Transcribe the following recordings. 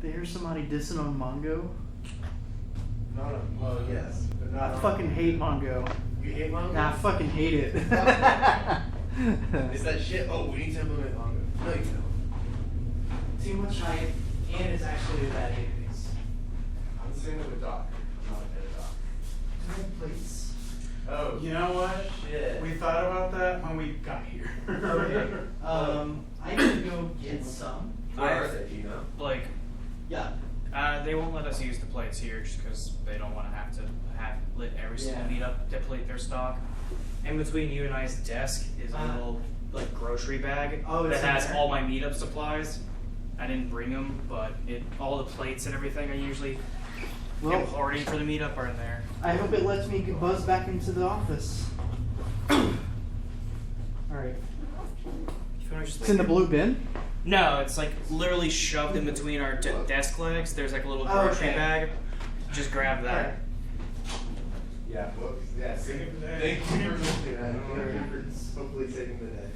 They hear somebody dissing on Mongo. Well, yes, but not. I fucking hate Mongo. You hate Mongo? Nah, I fucking hate it. Is that shit? Oh, we need to implement Mongo. No, you don't. Too much hype, and it's actually a bad database. I'm the same with Docker. I'm not a bad Docker. Do they have plates? Oh. You know what? Shit. We thought about that when we got here. Okay. I need to go get some. Where are they? Do you know? Like, Yeah. they won't let us use the plates here just because they don't want to have lit every single meetup deplete their stock. In between you and I's desk is a little like grocery bag that has all my meetup supplies. I didn't bring them, but all the plates and everything I usually am hoarding for the meetup are in there. I hope it lets me buzz back into the office. Alright. It's in the blue bin? No, it's like literally shoved in between our desk legs. There's like a little grocery bag. Just grab that. Yeah, books. Yeah, thank you for listening. Hopefully saving the day.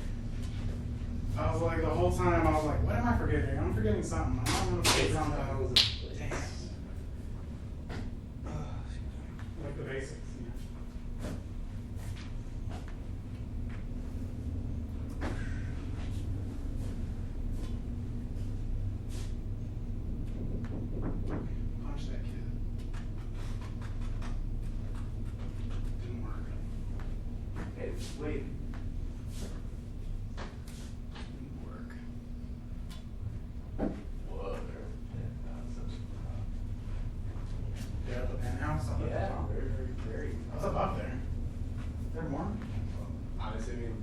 I was like, the whole time, I was like, what am I forgetting? I'm forgetting something. I'm going to forget something. Damn. Like the basics. Punch that kid. Didn't work. Hey, wait. Didn't work. Whoa, They're at the penthouse up at the yeah, top. very. What's up there? There more? I'm assuming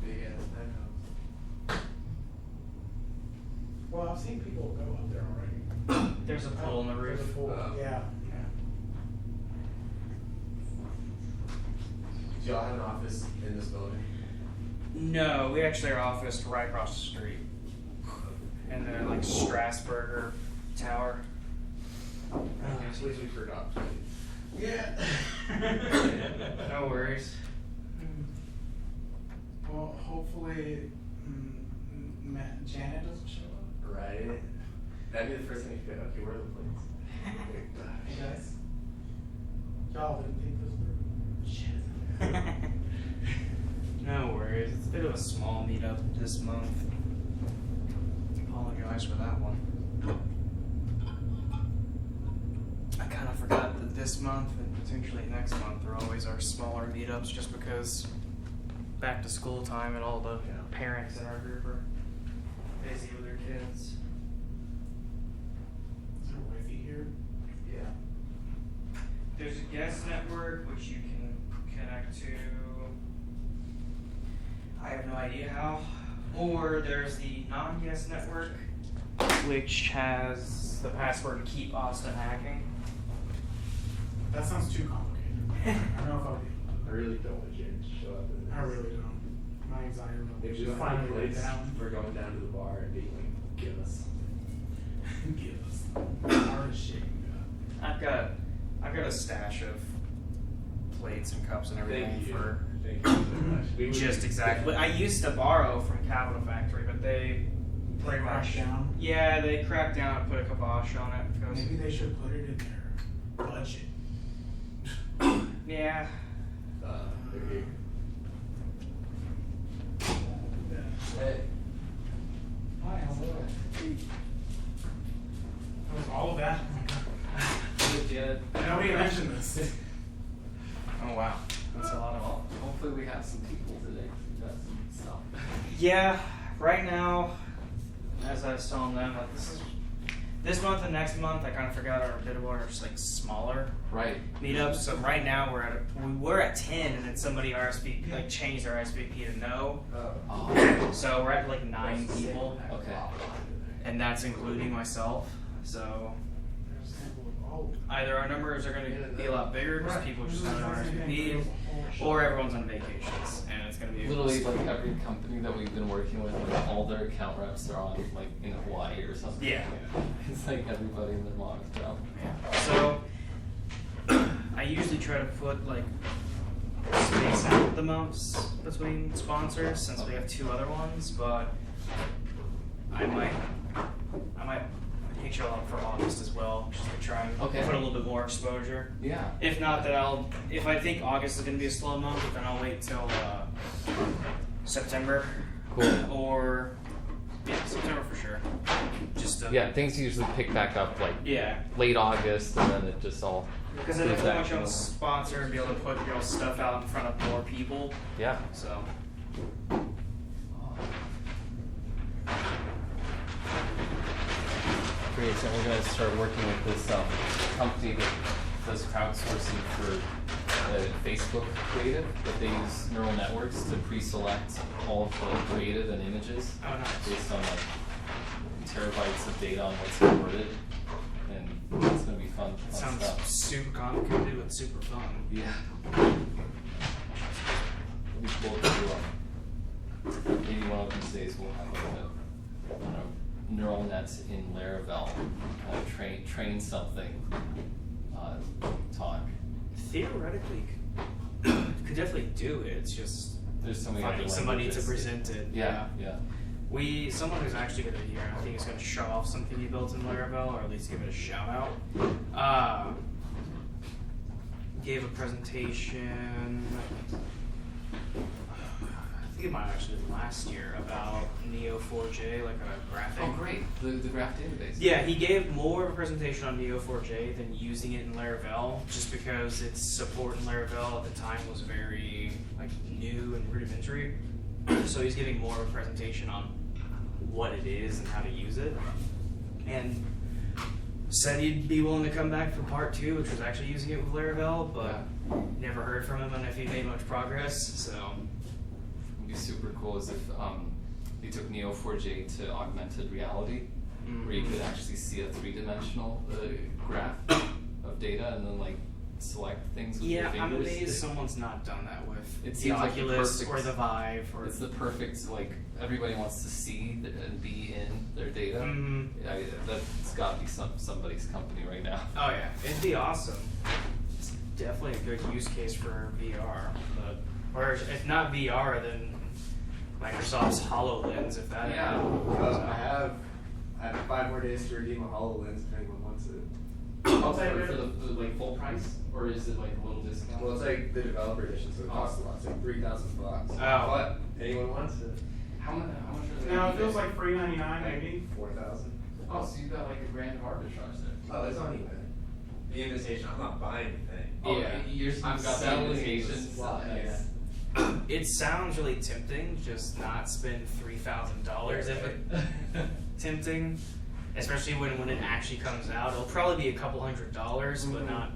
big ass penthouse. Well, I've seen people go up there already. There's a pool in the roof. There's a pool. Yeah. Do y'all have an office in this building? No, we actually are officed right across the street. In the like Strasburger Tower. Please we forgot. Yeah. No worries. Well, hopefully, Janet doesn't show up. Right. That'd be the first thing you fit. Okay, where are the plates? Hey guys. Y'all didn't think this through. Shit. No worries. It's a bit of a small meetup this month. Apologize for that one. I kind of forgot that this month and potentially next month are always our smaller meetups just because back to school time and all the parents in our group are busy with their kids. Is there Wi-Fi here? Yeah. There's a guest network which you can connect to. I have no idea how. Or there's the non-guest network, which has the password to keep Austin hacking. That sounds too complicated. I don't know if I'll be able to. I really don't want Janet to show up. I really don't. My anxiety will If you just find a finally place, down. we're going down to the bar and being like, give us. Give us the hardest shit you I've got a stash of plates and cups and everything Thank you. for Thank you so much. We would- just exactly. I used to borrow from Capital Factory, but they pretty much down. Yeah, they cracked down and put a kibosh on it because Maybe they should put it in their budget. yeah. They're here. Hey. Hi, hello. That was all of that? Hey, Janet. Nobody mentioned this. Oh wow, that's a lot of. Hopefully we have some people today. We got some stuff. Yeah, right now, as I was telling them, like this month and next month, I kind of forgot our bit of our just like smaller Right. meetups. So right now we're at 10, and then somebody RSVP like changed their RSVP to no. Oh. So we're at like 9 people, Okay. and that's including myself. So There's a sample of all of them. either our numbers are going to be a lot bigger because people just don't RSVP, or everyone's on vacations, and it's going to be Literally, like every company that we've been working with, like all their account reps are on, like in Hawaii or something. Yeah. It's like everybody and their mom's job. So I usually try to put like space out the months between sponsors since we have 2 other ones, but I might get y'all up for August as well, just to try and Okay. put a little bit more exposure. Yeah. If not, then if I think August is going to be a slow month, then I'll wait till September. Cool. Or, yeah, September for sure. Just to, Yeah, things usually pick back up like Yeah. late August, and then it just all. Because then goes I back want to you to normal. sponsor and be able to put your stuff out in front of more people. Yeah. So, Great. So we're gonna start working with this company that does crowdsourcing for Facebook creative, but they use neural networks to pre-select all of the creative and images oh nice. based on like terabytes of data on what's converted, and it's gonna be fun Sounds stuff. super complicated but super fun. Yeah. It'll be cool to do. Maybe one of these days we'll have a neural nets in Laravel, train something, talk. Theoretically, could definitely do it. It's just There's so many finding other somebody to languages. present it. Yeah. Someone who's actually going to be here, I think is going to show off something he built in Laravel, or at least give it a shout out. Gave a presentation, I think it might have actually been last year, about Neo4j, like a graphic. Oh, great! The graph database. Yeah, he gave more of a presentation on Neo4j than using it in Laravel, just because its support in Laravel at the time was very new and rudimentary. So he's giving more of a presentation on what it is and how to use it. And said he'd be willing to come back for part 2, which was actually using it with Laravel, but never heard from him on if he made much progress. So It'd be super cool as if they took Neo4j to augmented reality, where you could actually see a 3-dimensional graph of data and then select things with your yeah, fingers. I'm amazed someone's not done that with It the seems like the Oculus perfect- or the Vive. Or It's the perfect, everybody wants to see and be in their data. Mhm. That's got to be somebody's company right now. Oh yeah, it'd be awesome. It's definitely a good use case for VR, or if not VR, then Microsoft's HoloLens, if that. Yeah. I have 5 more days to redeem a HoloLens if anyone wants it. For the full price, or is it a little discount? Well, it's the developer edition, so it costs a lot. It's $3,000. Oh. But anyone wants it? How much are they? No, it feels like $3.99 maybe. 4,000. Oh, so you got a grand arbitrage there. Oh, it's on eBay. The invitation. I'm not buying anything. Oh, Yeah. you've got the selling invitations. supplies. Nice. It sounds really tempting, just not spend $3,000 if it tempting. Especially when it actually comes out. It'll probably be a couple $100s, but not.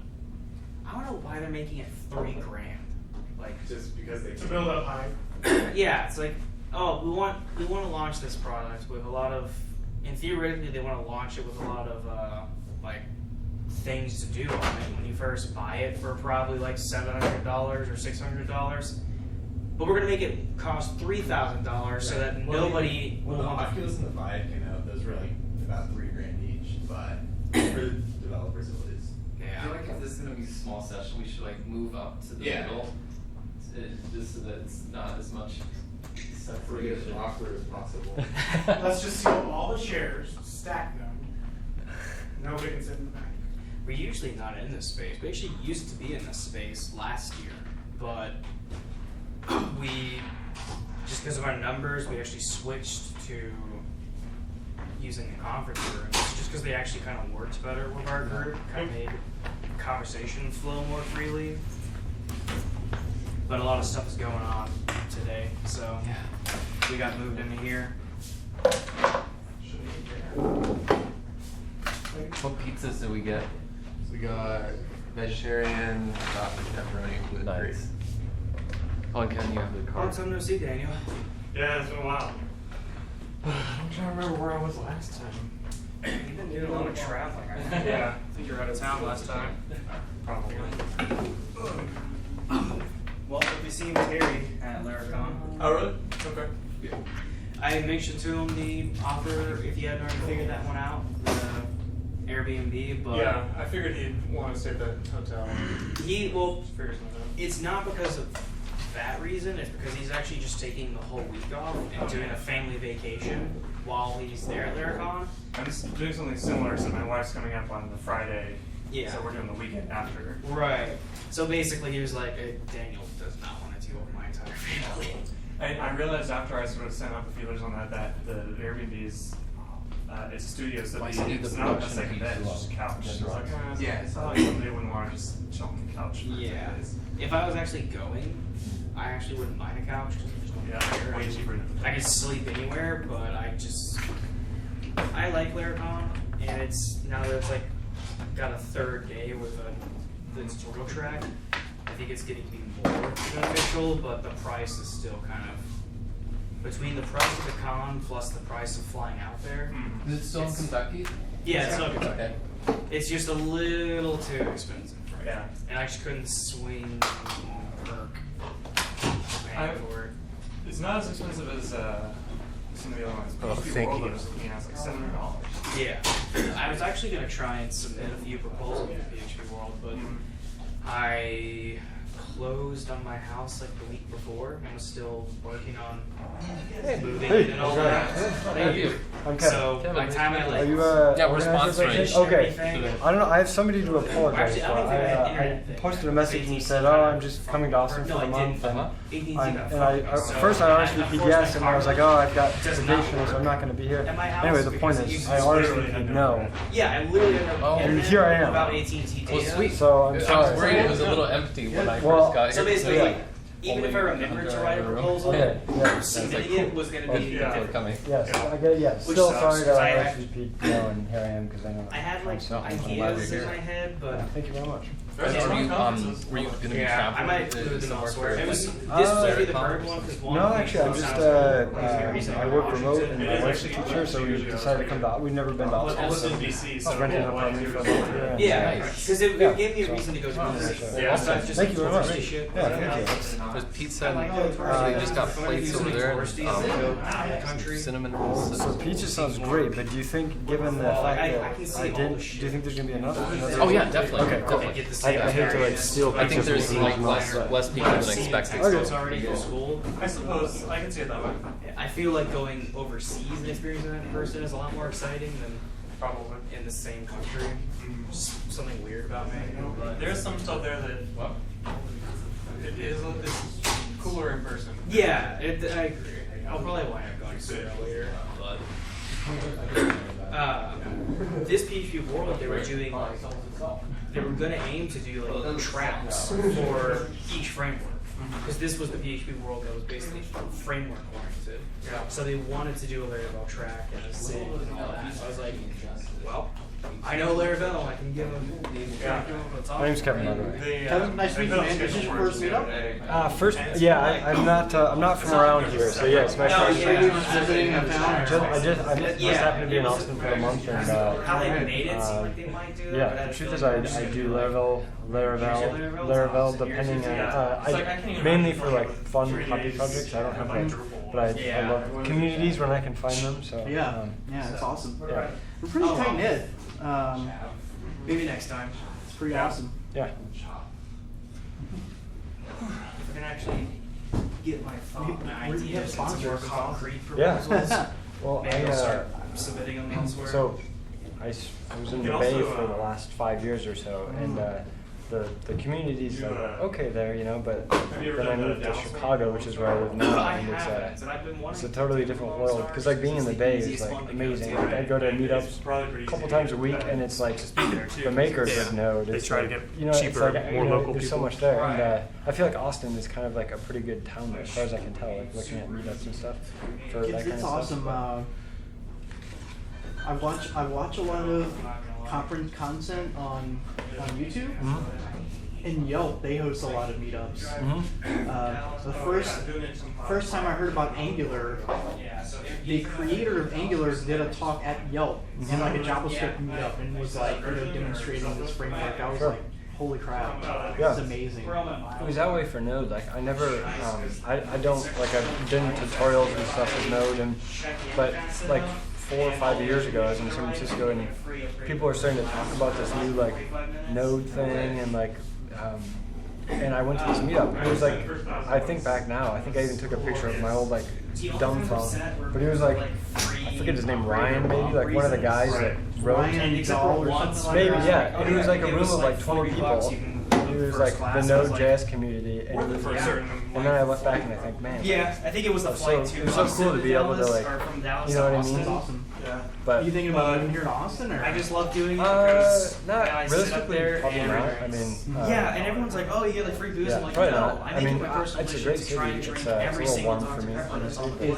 I don't know why they're making it $3,000. Just because they To build up hype. Yeah, it's we want to launch this product with a lot of, and theoretically they want to launch it with a lot of things to do on it when you first buy it for probably $700 or $600. But we're gonna make it cost $3,000 so that nobody will the want to. Oculus and the Vive came out, those were about $3,000 each, but for the developers it was. I feel if this is gonna be a small session, we should move up to the middle, just so that it's not as much We're as separation. awkward as possible. Let's just steal all the chairs, stack them. Nobody can sit in the back. We're usually not in this space. We actually used to be in this space last year, but we, just because of our numbers, we actually switched to using the conference rooms, just because they actually kind of worked better with our group, kind of made conversation flow more freely. But a lot of stuff is going on today, so we got moved into here. What pizzas do we get? So we got vegetarian, sausage, pepperoni, gluten free. Oh, and Ken, you have the Long card. time no see, Daniel. Yeah, it's been a while. I'm trying to remember where I was last time. You've been doing a lot of traveling. I think. Yeah. I think you were out of town last time. Probably. Well, if you seen Terry at Laracon, Oh, really? Okay. I mentioned to him the offer if you hadn't already figured that one out, the Airbnb, but Yeah, I figured he'd want to stay at that hotel. well, Figure something out. it's not because of that reason. It's because he's actually just taking the whole week off and doing a family vacation while he's there at Laracon. I'm just doing something similar, so my wife's coming up on the Friday. Yeah. So we're doing the weekend after. Right. So basically, he was like, Daniel does not want to deal with my entire family. I realized after I sort of sent out the feelers on that the Airbnb is it's a studio, so Why do you need it's the not a production second piece bed, as it's just a couch. well? It's like, Yeah. it's not like somebody wouldn't want to just chill on the couch for Yeah. 2 days. If I was actually going, I actually wouldn't mind a couch because I just don't Yeah, way care. cheaper. I could sleep anywhere, but I like Laracon, and it's now that it's like got a third day with the tutorial track. I think it's getting to be more beneficial, but the price is still kind of between the price of the con plus the price of flying out there. Mhm. Is it still in Kentucky? Yeah, it's not Okay. It's just a little too expensive, right? Yeah. And I just couldn't swing perk I- paying for it. It's not as expensive as some of the other ones. Oh, PHP thank World you. I was looking at, it's like $700. Yeah, I was actually gonna try and submit a few proposals to PHP World, but I closed on my house like the week before and was still working on moving Hey. and all that. Thank you. I'm Kevin. So by the time I Are like you Yeah, we're organizer or sponsoring. something? Okay. everything, I don't know. I have somebody to apologize Actually, I for. don't think I had I internet thing. posted a message and said, "Oh, I'm just coming to Austin for No, the I month." did. And, AT&T I'm- got and I, fucked. at So first I forced RSVP'd my yes, and I was like, "Oh, I've got Does not vacation, so I'm not going to be here." at my house Anyway, the point because it is, uses I literally RSVP'd no no. internet. Yeah, I literally ended Oh. up And here I am. about AT&T data. Well, sweet. So I'm I was sorry. worried it was a little empty when I Well, first got here. So basically, Yeah. like, even if I remembered to write a proposal, Okay, yeah. submitting it was going to be Yeah. People are coming. Yes, I get it. Yeah, Which still sucks, sorry to 'cause I- RSVP no, and here I am because I know. I had like myself. I'm glad ideas you're in here. my head, but Yeah, thank you very much. There's Yeah. a Were lot you, of conferences. were you going to be yeah, I traveling might to move them somewhere elsewhere. for It was, like, this was Uh, gonna be the bird one because one. No, actually, I'm just sounds like I work remote and my wife's a teacher, so we decided to come to. We've never been to Austin, Also so in DC, I so was renting an we'll apartment do for a it. month here. and, Yeah, Nice. because it Yeah. gave me a So- reason to go to Yeah, DC. so- Yeah, Besides just Thank you very much. touristy shit. Yeah, thank you. There's pizza and I they just got plates over there. Touristy, And, go out of the country. cinnamon rolls. So pizza sounds great, but do you think, given the Well, fact I that can see I all didn't, the do you think there's gonna be another? Oh yeah, definitely. Okay, cool. definitely. Get the I same hate to like experience. steal I think pizza there's from like someone less else, less people than Seen expected. Okay. textbooks already from school. I suppose I can see it that way. I feel like going overseas and experiencing that in person is a lot more exciting than Probably. in the same country. Just something weird about me. But There's some stuff there that it's cooler in person. yeah, I agree. I'll probably wind up going sooner or later. But this PHP World, they were doing like they were gonna aim to do like tracks for each framework. Because this was the PHP World that was basically framework oriented. So they wanted to do a Laravel track and a SIG and all that. So I was like, well, I know Laravel, I can give them what's My name's Kevin, by the way. Kevin, nice to meet you, man. This is your first meetup? First, yeah, I'm not from around here, so yeah, it's my No, first yeah. time. Maybe just visiting a town. I just Yeah. happened to be in Austin for a month, and how they made it seem like they might do that. but yeah, I the truth feel is like I do Laravel, depending on I mainly for like fun hobby projects. I don't have like, but I love communities when I can find them. So Yeah, yeah, it's awesome. yeah, We're pretty tight knit. maybe next time. It's pretty awesome. yeah. If I can actually get my thought, my We have ideas into more sponsors. concrete Yeah. proposals, Well, maybe I'll start submitting them elsewhere. So, I was in the Bay for the last 5 years or so, and the community's like okay there, you know, but then I moved to Chicago, which is where I live now, I and haven't, and I've been it's wanting a totally different world. Because like being in the Bay is like amazing. Like I go to meetups a couple times a week, and it's like the makers of Node. They It's try to like, get you know, cheaper, it's like, more you know, local there's so people. much there, and I feel like Austin is kind of like a pretty good town there, as far as I can tell. Like looking at meetups and stuff for that kind It's of awesome. stuff. I watch a lot of conference content on YouTube. And Yelp, they host a lot of meetups. The first time I heard about Angular, the creator of Angular did a talk at Yelp in like a JavaScript meetup and was like, demonstrating this framework. I was like, holy crap, Yeah. it's amazing. It was that way for Node. Like I never, I don't like I've done tutorials and stuff with Node, but like 4 or 5 years ago, I was in San Francisco, and people were starting to talk about this new like Node thing, and like, and I went to this meetup. It was like, I think back now, I think I even took a picture of my old like dumb phone, but it was like forget his name, Ryan maybe, like one of the guys that wrote. Ryan Dahl or something like Maybe, that. yeah. And it was like a room of like 20 $40 people. you can It was first like the class. I was like, Node.js community, and, Worth it for a certain, and then I look back and I think, man, Yeah, I think it was the It's flight so- too. it's so cool to be able to, like, from Dallas you know to what I Austin. mean? That's awesome. Yeah. but You thinking about moving here to Austin, or? I just love doing it because not I sit up realistically, there probably and not. I mean, yeah, and everyone's like, oh, you get like free booze. yeah, I'm like, probably no, not. I I make mean, it my personal it's a mission great to city. try and It's drink a every little single warm for Dr. me, Pepper that's on the It's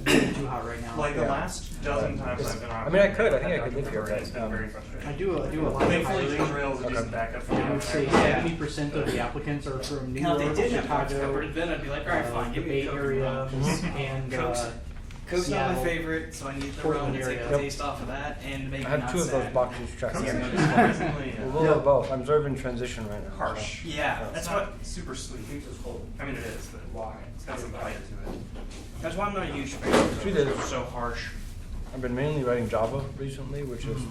place. way too hot right now. Like the Yeah. last dozen times I've been on. I mean, I could. I think I could live here, It's but, been very I frustrating. do a lot of Thankfully, hiring. Israel is a decent backup for me. I would say Yeah. 70% of the applicants are from New Now, if York, they did have Dr. Chicago, Pepper, then I'd be like, all right, fine, the give me Bay a Coke. Area, and Coke's Coke's not my Seattle. favorite, so I need the Portland rum to take area. the Yep. taste off of that and make I me have not 2 of those sad. boxes checked. Comes Yeah. in surprisingly, A little of both. I'm sort of in transition right now. harsh. Yeah, that's what. Super sweet. I mean, it is, but why? It's got some bite to it. That's why I'm not a huge fan. Truth It's is- so harsh. I've been mainly writing Java recently, which is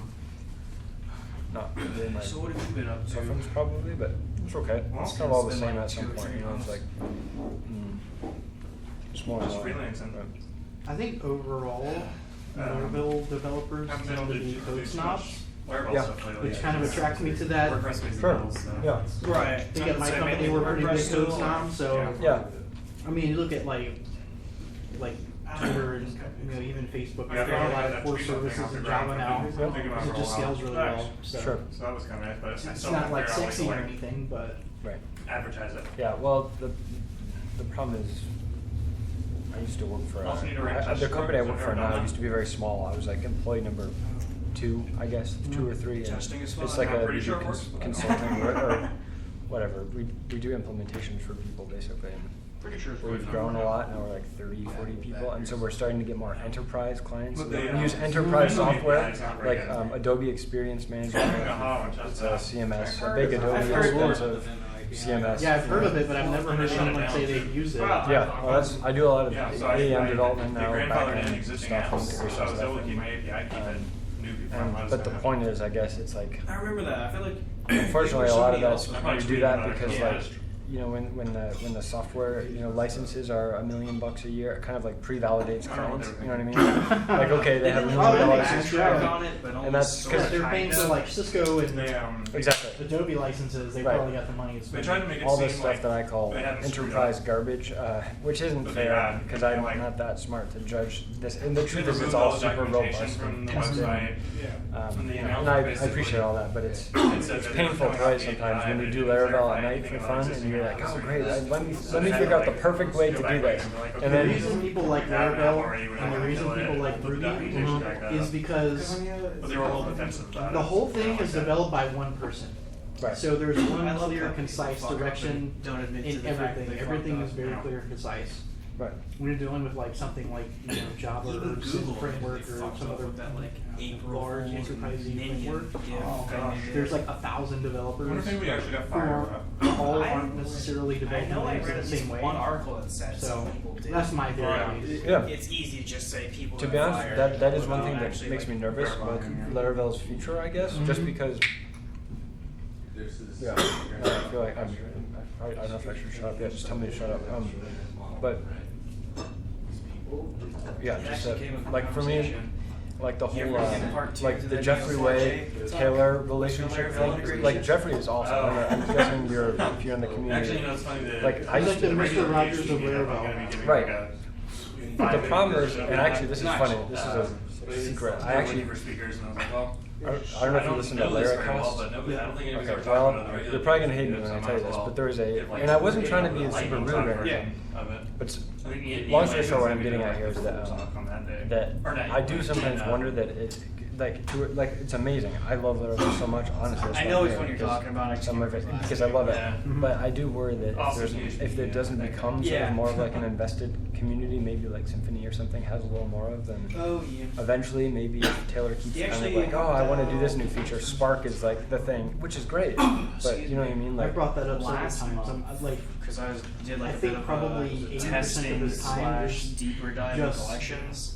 not really my So what have you been up to? preference probably, but it's okay. Well, It's kind of all the it's been same like at some 2 or point. 3 You know, it's months. like just more and Just more. freelancing. Right. I think overall, Um, Laravel developers Haven't tend been able to to be do code too snobs, much Laravel Yeah. stuff lately. which kind of attracts me to that. WordPress makes Sure. the rules, so. Yeah. Right. I think at my company we're pretty big code snobs, so Yeah. I mean, you look at like Twitter and even Facebook. Yeah, There's a lot I of that core tweet off services the in ground Java for now. me. I've been thinking about it It for a just while. scales really Nice. well. So Sure. So that was kind of nice, but I it's still not haven't like figured out sexy what or to anything, but Right. advertise it. Yeah. Well, the problem is, I used to work for Also need to write the company I test work for scores. now used to be very small. I was like employee number 2, I guess, 2 or 3. And Testing is fun. it's like I'm a pretty we sure do it works. consulting or whatever. We do implementations for people basically. And Pretty sure it's we've grown a lot. Now we're like 30, 40 people, and so we're starting to get more enterprise clients. But We they, use yeah, enterprise it's software not very like good. Adobe Experience Management. Uh-huh, It's just, a CMS, a I've big heard- Adobe I've heard expensive CMS. yeah, I've heard of it, but I've never heard Shut it anyone down. say they've used it. Wow. Yeah, well, I do a lot of Yeah, so I AEM development they now, grandfathered in backend existing stuff, apps, so integration I was stuff. able to keep my API, keep it new people. But the point is, I guess it's like, I remember that. I feel like unfortunately, a lot of that somebody else we do was that tweeting because about it. like, you know, when the software, you know, licenses are $1 million a year, it kind of like pre-validates I don't know what clients. they You were know what I mean? Like, okay, they have $1 They million that dollars makes in sense, yeah. yeah. on it, but And that's almost 'cause sort of They're paying kinda. for like Cisco and They, Exactly. Adobe licenses. They Right. probably got the money to they spend. tried to make it All seem this stuff like that I call they hadn't screwed enterprise up. garbage, which isn't But they fair had, because and I'm like- not that smart to judge this. And the They truth is, removed it's all all the super documentation robust from and the tested. website. And the I announcement basically- appreciate all that, but it's said that painful they to were write coming sometimes out when you and do it didn't Laravel clarify at night anything for about fun, and existing you're like, apps. oh great, let me So they had figure out to, the perfect way to go do back this. and be like, And The okay, then reason people like Yeah, Laravel already, we don't and the have to reason kill it, people like put the Ruby documentation back up. is because But they were a little defensive about it. the whole thing is Like that. developed by one person. Right. So there's I one love clear, how concise people fuck up direction and don't admit to in the fact that everything. they Everything fucked is up. very Yeah. clear and concise. Right. When you're dealing with like something like Java Even or Sym Google framework they or fucked some up other with that like April large Fool's enterprise minion. framework. Yeah. Oh thing gosh, they did. there's like 1,000 developers I wonder if we actually got who fired are, all I- aren't necessarily I developing know I things read in at the least same way. one article that said So some people did. that's my theory. Yeah. at least. Yeah. It's easy to just say people. To got be honest, fired that is one without thing that actually, makes like, me nervous about verifying. Laravel's future, I guess, just because. Yeah, I feel like I don't know if I should shut up yet. Just tell me to shut up. But yeah, It just actually came with like for me, conversation. like the You whole ever get part two like to the the Jeffrey Neo4j Way talk? Taylor relationship Laravel thing. integration? Like Jeffrey is awesome. I'm guessing if you're in the Actually, community. you know, it's funny that. Like, I He's like the Mr. Rogers of Laravel. Right. But The problem is, and actually this is funny. This is a secret. I actually. for speakers, and I was like, well. I don't know if you listen to know this very well, Lyricast. but nobody, I don't think anybody's Okay, ever talked about it on well, the radio. you're probably gonna hate me when I tell you this, but there is a, and I wasn't trying to be super rude or anything, but long story short, what I'm getting at here is that I do sometimes wonder that it's like it's amazing. I love Laravel so much, honestly. it's I not know which fair one you're because talking about. I Some of it can't because I love it, Yeah. but I do worry that if it doesn't become sort Yeah. of more of like an invested community, maybe like Symfony or something has a little more of, then Oh yeah. eventually maybe if Taylor keeps You kind of actually- like, oh, I want to do this new feature. Spark is like the thing, which is great, but you know what I mean? I Like, brought that up several Last times. month. I'm like, Because did like I a think bit of probably a 80% of testing the time slash is deeper dive just collections.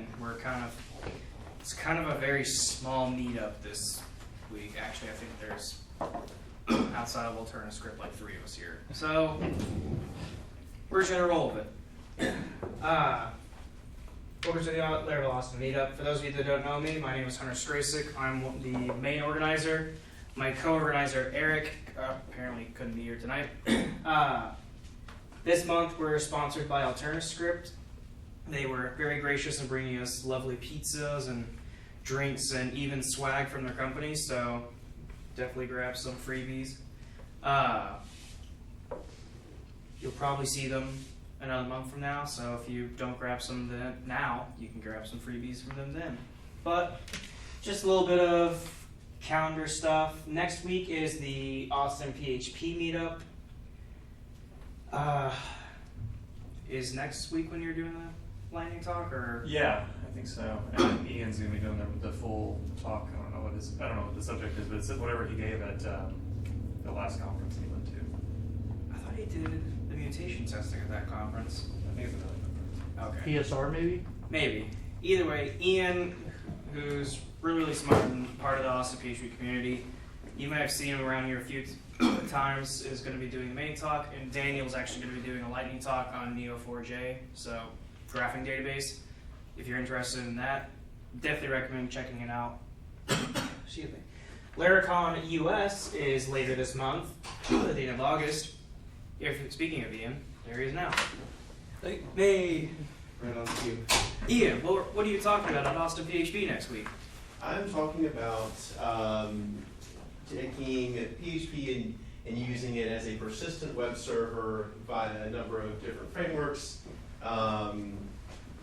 again. It's kind of a very small meetup this week. Actually, I think there's outside of alternative script, like 3 of us here. So we're just gonna roll with it. Welcome to the Laravel Austin Meetup. For those of you that don't know me, my name is Hunter Strasic. I'm the main organizer. My co-organizer, Eric, apparently couldn't be here tonight. This month we're sponsored by Alternative Script. They were very gracious in bringing us lovely pizzas and drinks and even swag from their company, so definitely grab some freebies. You'll probably see them another month from now, so if you don't grab some then now, you can grab some freebies from them then. But just a little bit of calendar stuff. Next week is the Austin PHP meetup. Is next week when you're doing the lightning talk, or? Yeah, I think so. And Ian's gonna be doing the full talk. I don't know what the subject is, but it's whatever he gave at the last conference he went to. I thought he did the mutation testing at that conference. I think it's another conference. Okay. PSR maybe? Maybe. Either way, Ian, who's really smart and part of the Austin PHP community, you might have seen him around here a few times, is going to be doing the main talk, and Daniel's actually going to be doing a lightning talk on Neo4j, so graphing database. If you're interested in that, definitely recommend checking it out. Excuse me. Laracon US is later this month, at the end of August. Speaking of Ian, there he is now. Hey. Right on cue. Ian, what are you talking about at Austin PHP next week? I'm talking about taking PHP and using it as a persistent web server via a number of different frameworks,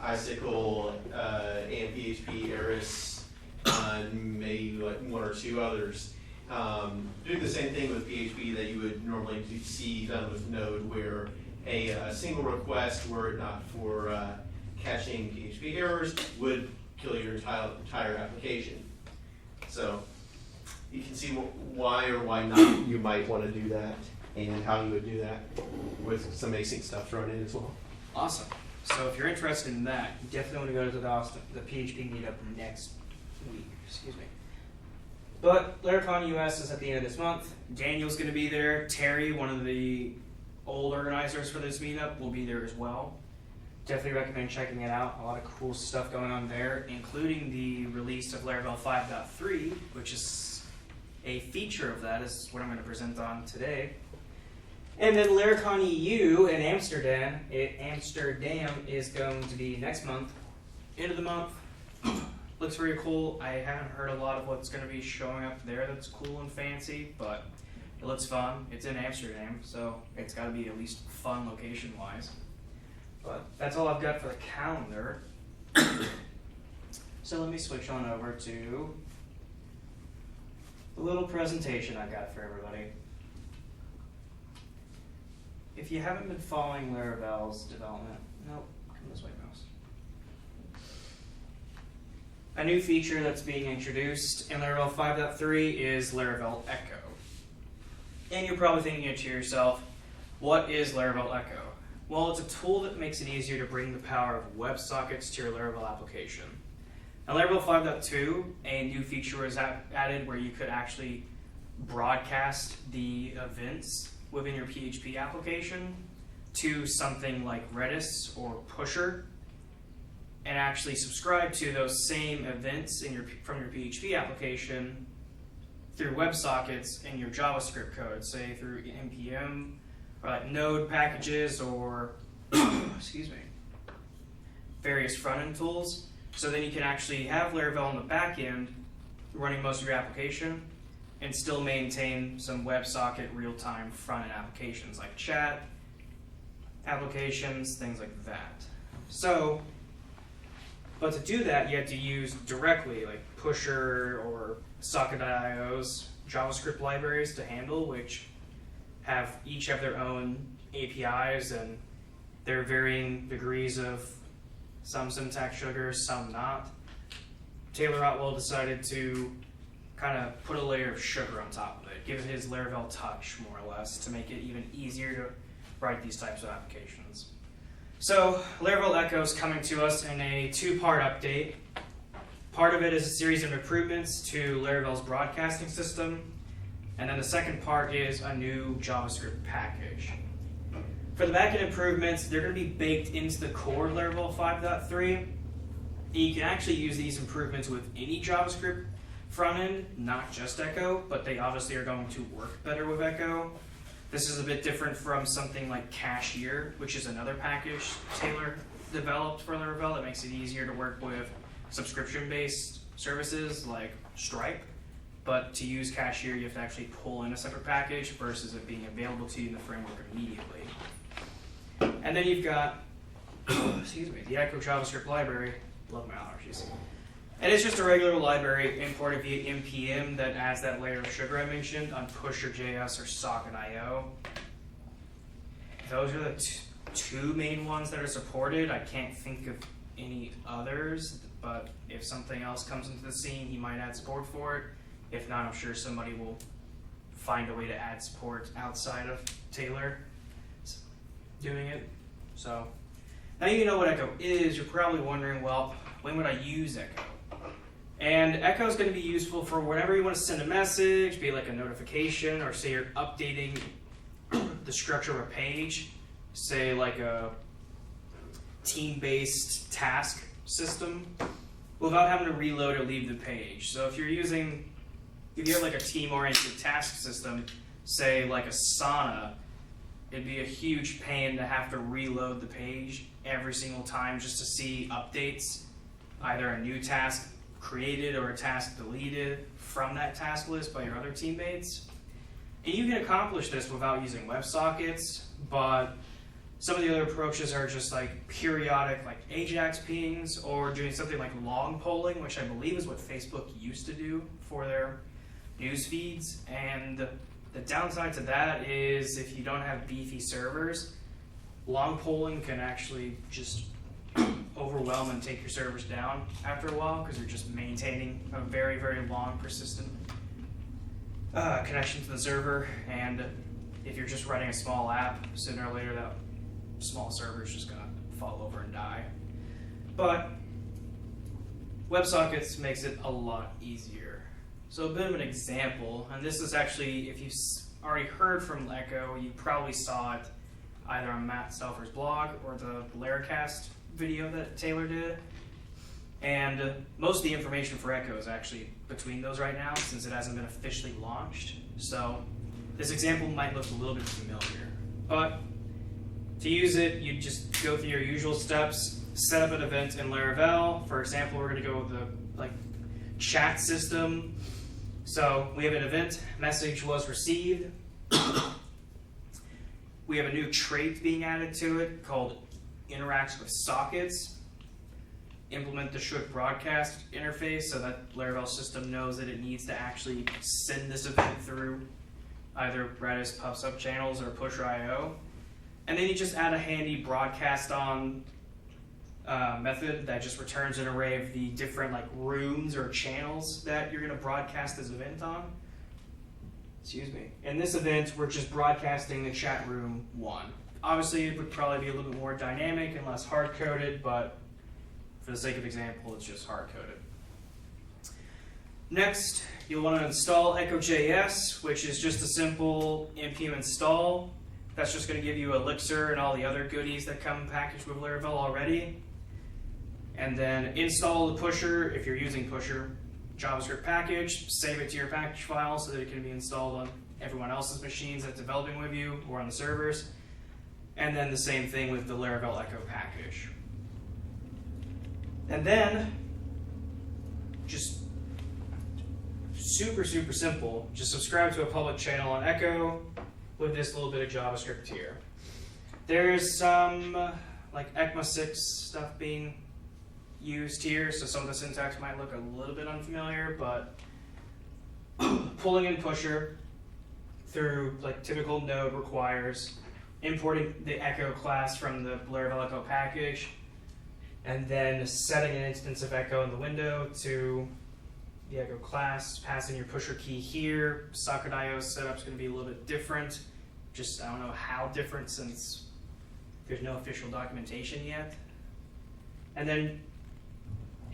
Icicle, and PHP, Eris, and maybe like 1 or 2 others. Doing the same thing with PHP that you would normally see done with Node, where a single request, were it not for catching PHP errors, would kill your entire application. So you can see why or why not you might want to do that, and how you would do that with some async stuff thrown in as well. Awesome. So if you're interested in that, you definitely want to go to the PHP meetup next week. Excuse me. But Laracon US is at the end of this month. Daniel's going to be there. Terry, one of the old organizers for this meetup, will be there as well. Definitely recommend checking it out. A lot of cool stuff going on there, including the release of Laravel 5.3, which is a feature of that, is what I'm going to present on today. And then Laracon EU in Amsterdam is going to be next month, end of the month. Looks very cool. I haven't heard a lot of what's going to be showing up there that's cool and fancy, but it looks fun. It's in Amsterdam, so it's got to be at least fun location-wise. But that's all I've got for the calendar. So let me switch on over to the little presentation I've got for everybody. If you haven't been following Laravel's development, nope, come this way, mouse. A new feature that's being introduced in Laravel 5.3 is Laravel Echo. And you're probably thinking to yourself, what is Laravel Echo? Well, it's a tool that makes it easier to bring the power of WebSockets to your Laravel application. Now, Laravel 5.2, a new feature was added where you could actually broadcast the events within your PHP application to something like Redis or Pusher, and actually subscribe to those same events from your PHP application through WebSockets in your JavaScript code, say through npm or like Node packages or excuse me, various front-end tools. So then you can actually have Laravel on the back end running most of your application and still maintain some WebSocket real-time front-end applications like chat applications, things like that. So, but to do that, you have to use directly like Pusher or Socket.io's JavaScript libraries to handle, which each have their own APIs and their varying degrees of some syntax sugar, some not. Taylor Otwell decided to kind of put a layer of sugar on top of it, give it his Laravel touch, more or less, to make it even easier to write these types of applications. So Laravel Echo is coming to us in a 2-part update. Part of it is a series of improvements to Laravel's broadcasting system, And then the second part is a new JavaScript package. For the backend improvements, they're going to be baked into the core Laravel 5.3. You can actually use these improvements with any JavaScript front end, not just Echo, but they obviously are going to work better with Echo. This is a bit different from something like Cashier, which is another package Taylor developed for Laravel that makes it easier to work with subscription-based services like Stripe. But to use Cashier, you have to actually pull in a separate package versus it being available to you in the framework immediately. And then you've got, excuse me, the Echo JavaScript library. Love my allergies. And it's just a regular library imported via npm that adds that layer of sugar I mentioned on Pusher.js or Socket.io. Those are the two main ones that are supported. I can't think of any others, but if something else comes into the scene, he might add support for it. If not, I'm sure somebody will find a way to add support outside of Taylor doing it. So now you know what Echo is. You're probably wondering, well, when would I use Echo? And Echo is going to be useful for whenever you want to send a message, be it like a notification, or say you're updating the structure of a page, say like a team-based task system, without having to reload or leave the page. So if you have like a team-oriented task system, say like Asana, it'd be a huge pain to have to reload the page every single time just to see updates, either a new task created or a task deleted from that task list by your other teammates. And you can accomplish this without using WebSockets, but some of the other approaches are just like periodic like AJAX pings or doing something like long polling, which I believe is what Facebook used to do for their news feeds. And the downside to that is if you don't have beefy servers, long polling can actually just overwhelm and take your servers down after a while because you're just maintaining a very, very long, persistent connection to the server. And if you're just running a small app, sooner or later that small server is just going to fall over and die. But WebSockets makes it a lot easier. So a bit of an example, and this is actually, if you've already heard from Echo, you probably saw it either on Matt Stauffer's blog or the Laracast video that Taylor did. And most of the information for Echo is actually between those right now since it hasn't been officially launched. So this example might look a little bit familiar. But to use it, you just go through your usual steps, set up an event in Laravel. For example, we're going to go with the chat system. So we have an event, message was received. We have a new trait being added to it called interacts with sockets. Implement the should broadcast interface so that Laravel system knows that it needs to actually send this event through either Redis pub sub channels or Pusher.io. And then you just add a handy broadcast on method that just returns an array of the different rooms or channels that you're going to broadcast this event on. Excuse me. In this event, we're just broadcasting the chat room 1. Obviously, it would probably be a little bit more dynamic and less hard-coded, but for the sake of example, it's just hard-coded. Next, you'll want to install Echo.js, which is just a simple npm install. That's just going to give you Elixir and all the other goodies that come packaged with Laravel already. And then install the Pusher, if you're using Pusher, JavaScript package, save it to your package file so that it can be installed on everyone else's machines that's developing with you or on the servers. And then the same thing with the Laravel Echo package. And then, just super, super simple, just subscribe to a public channel on Echo with this little bit of JavaScript here. There's some ECMA6 stuff being used here, so some of the syntax might look a little bit unfamiliar, but pulling in Pusher through typical Node requires importing the Echo class from the Laravel Echo package, and then setting an instance of Echo in the window to the Echo class, passing your Pusher key here. Socket.io setup is going to be a little bit different. Just, I don't know how different since there's no official documentation yet. And then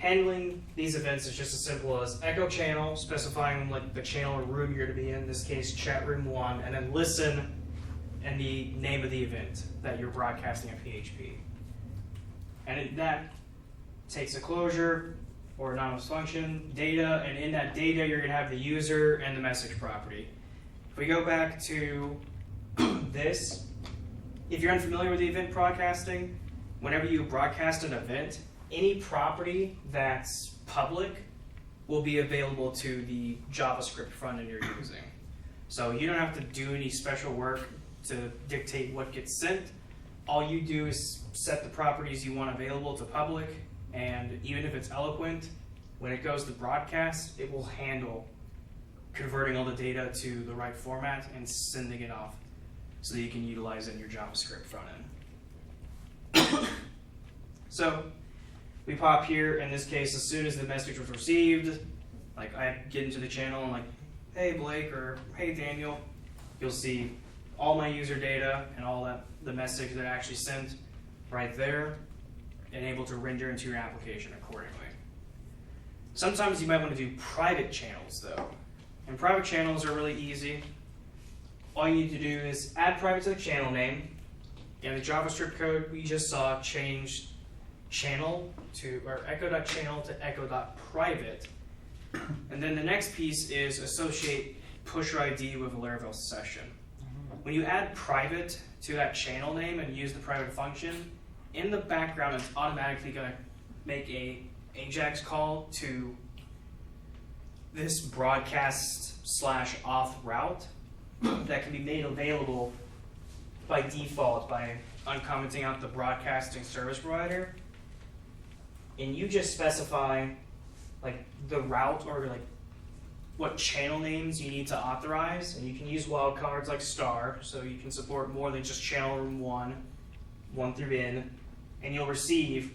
handling these events is just as simple as echo channel, specifying like the channel or room you're to be in this case chat room 1, and then listen and the name of the event that you're broadcasting at PHP. And that takes a closure or anonymous function, data, and in that data you're going to have the user and the message property. If we go back to this, if you're unfamiliar with the event broadcasting, whenever you broadcast an event, any property that's public will be available to the JavaScript frontend you're using. So you don't have to do any special work to dictate what gets sent. All you do is set the properties you want available to public, and even if it's eloquent, when it goes to broadcast, it will handle converting all the data to the right format and sending it off so that you can utilize it in your JavaScript frontend. So we pop here, in this case, as soon as the message was received, like I get into the channel and like, hey Blake, or hey Daniel, you'll see all my user data and all that, the message that I actually sent right there, and able to render into your application accordingly. Sometimes you might want to do private channels though. And private channels are really easy. All you need to do is add private to the channel name. In the JavaScript code we just saw, change channel to, or echo.channel to echo.private. And then the next piece is associate pusher ID with a Laravel session. When you add private to that channel name and use the private function, in the background it's automatically going to make a AJAX call to this broadcast/auth route that can be made available by default by uncommenting out the broadcasting service provider. And you just specify like the route or like what channel names you need to authorize, and you can use wildcards like star, so you can support more than just channel room 1 through n, and you'll receive,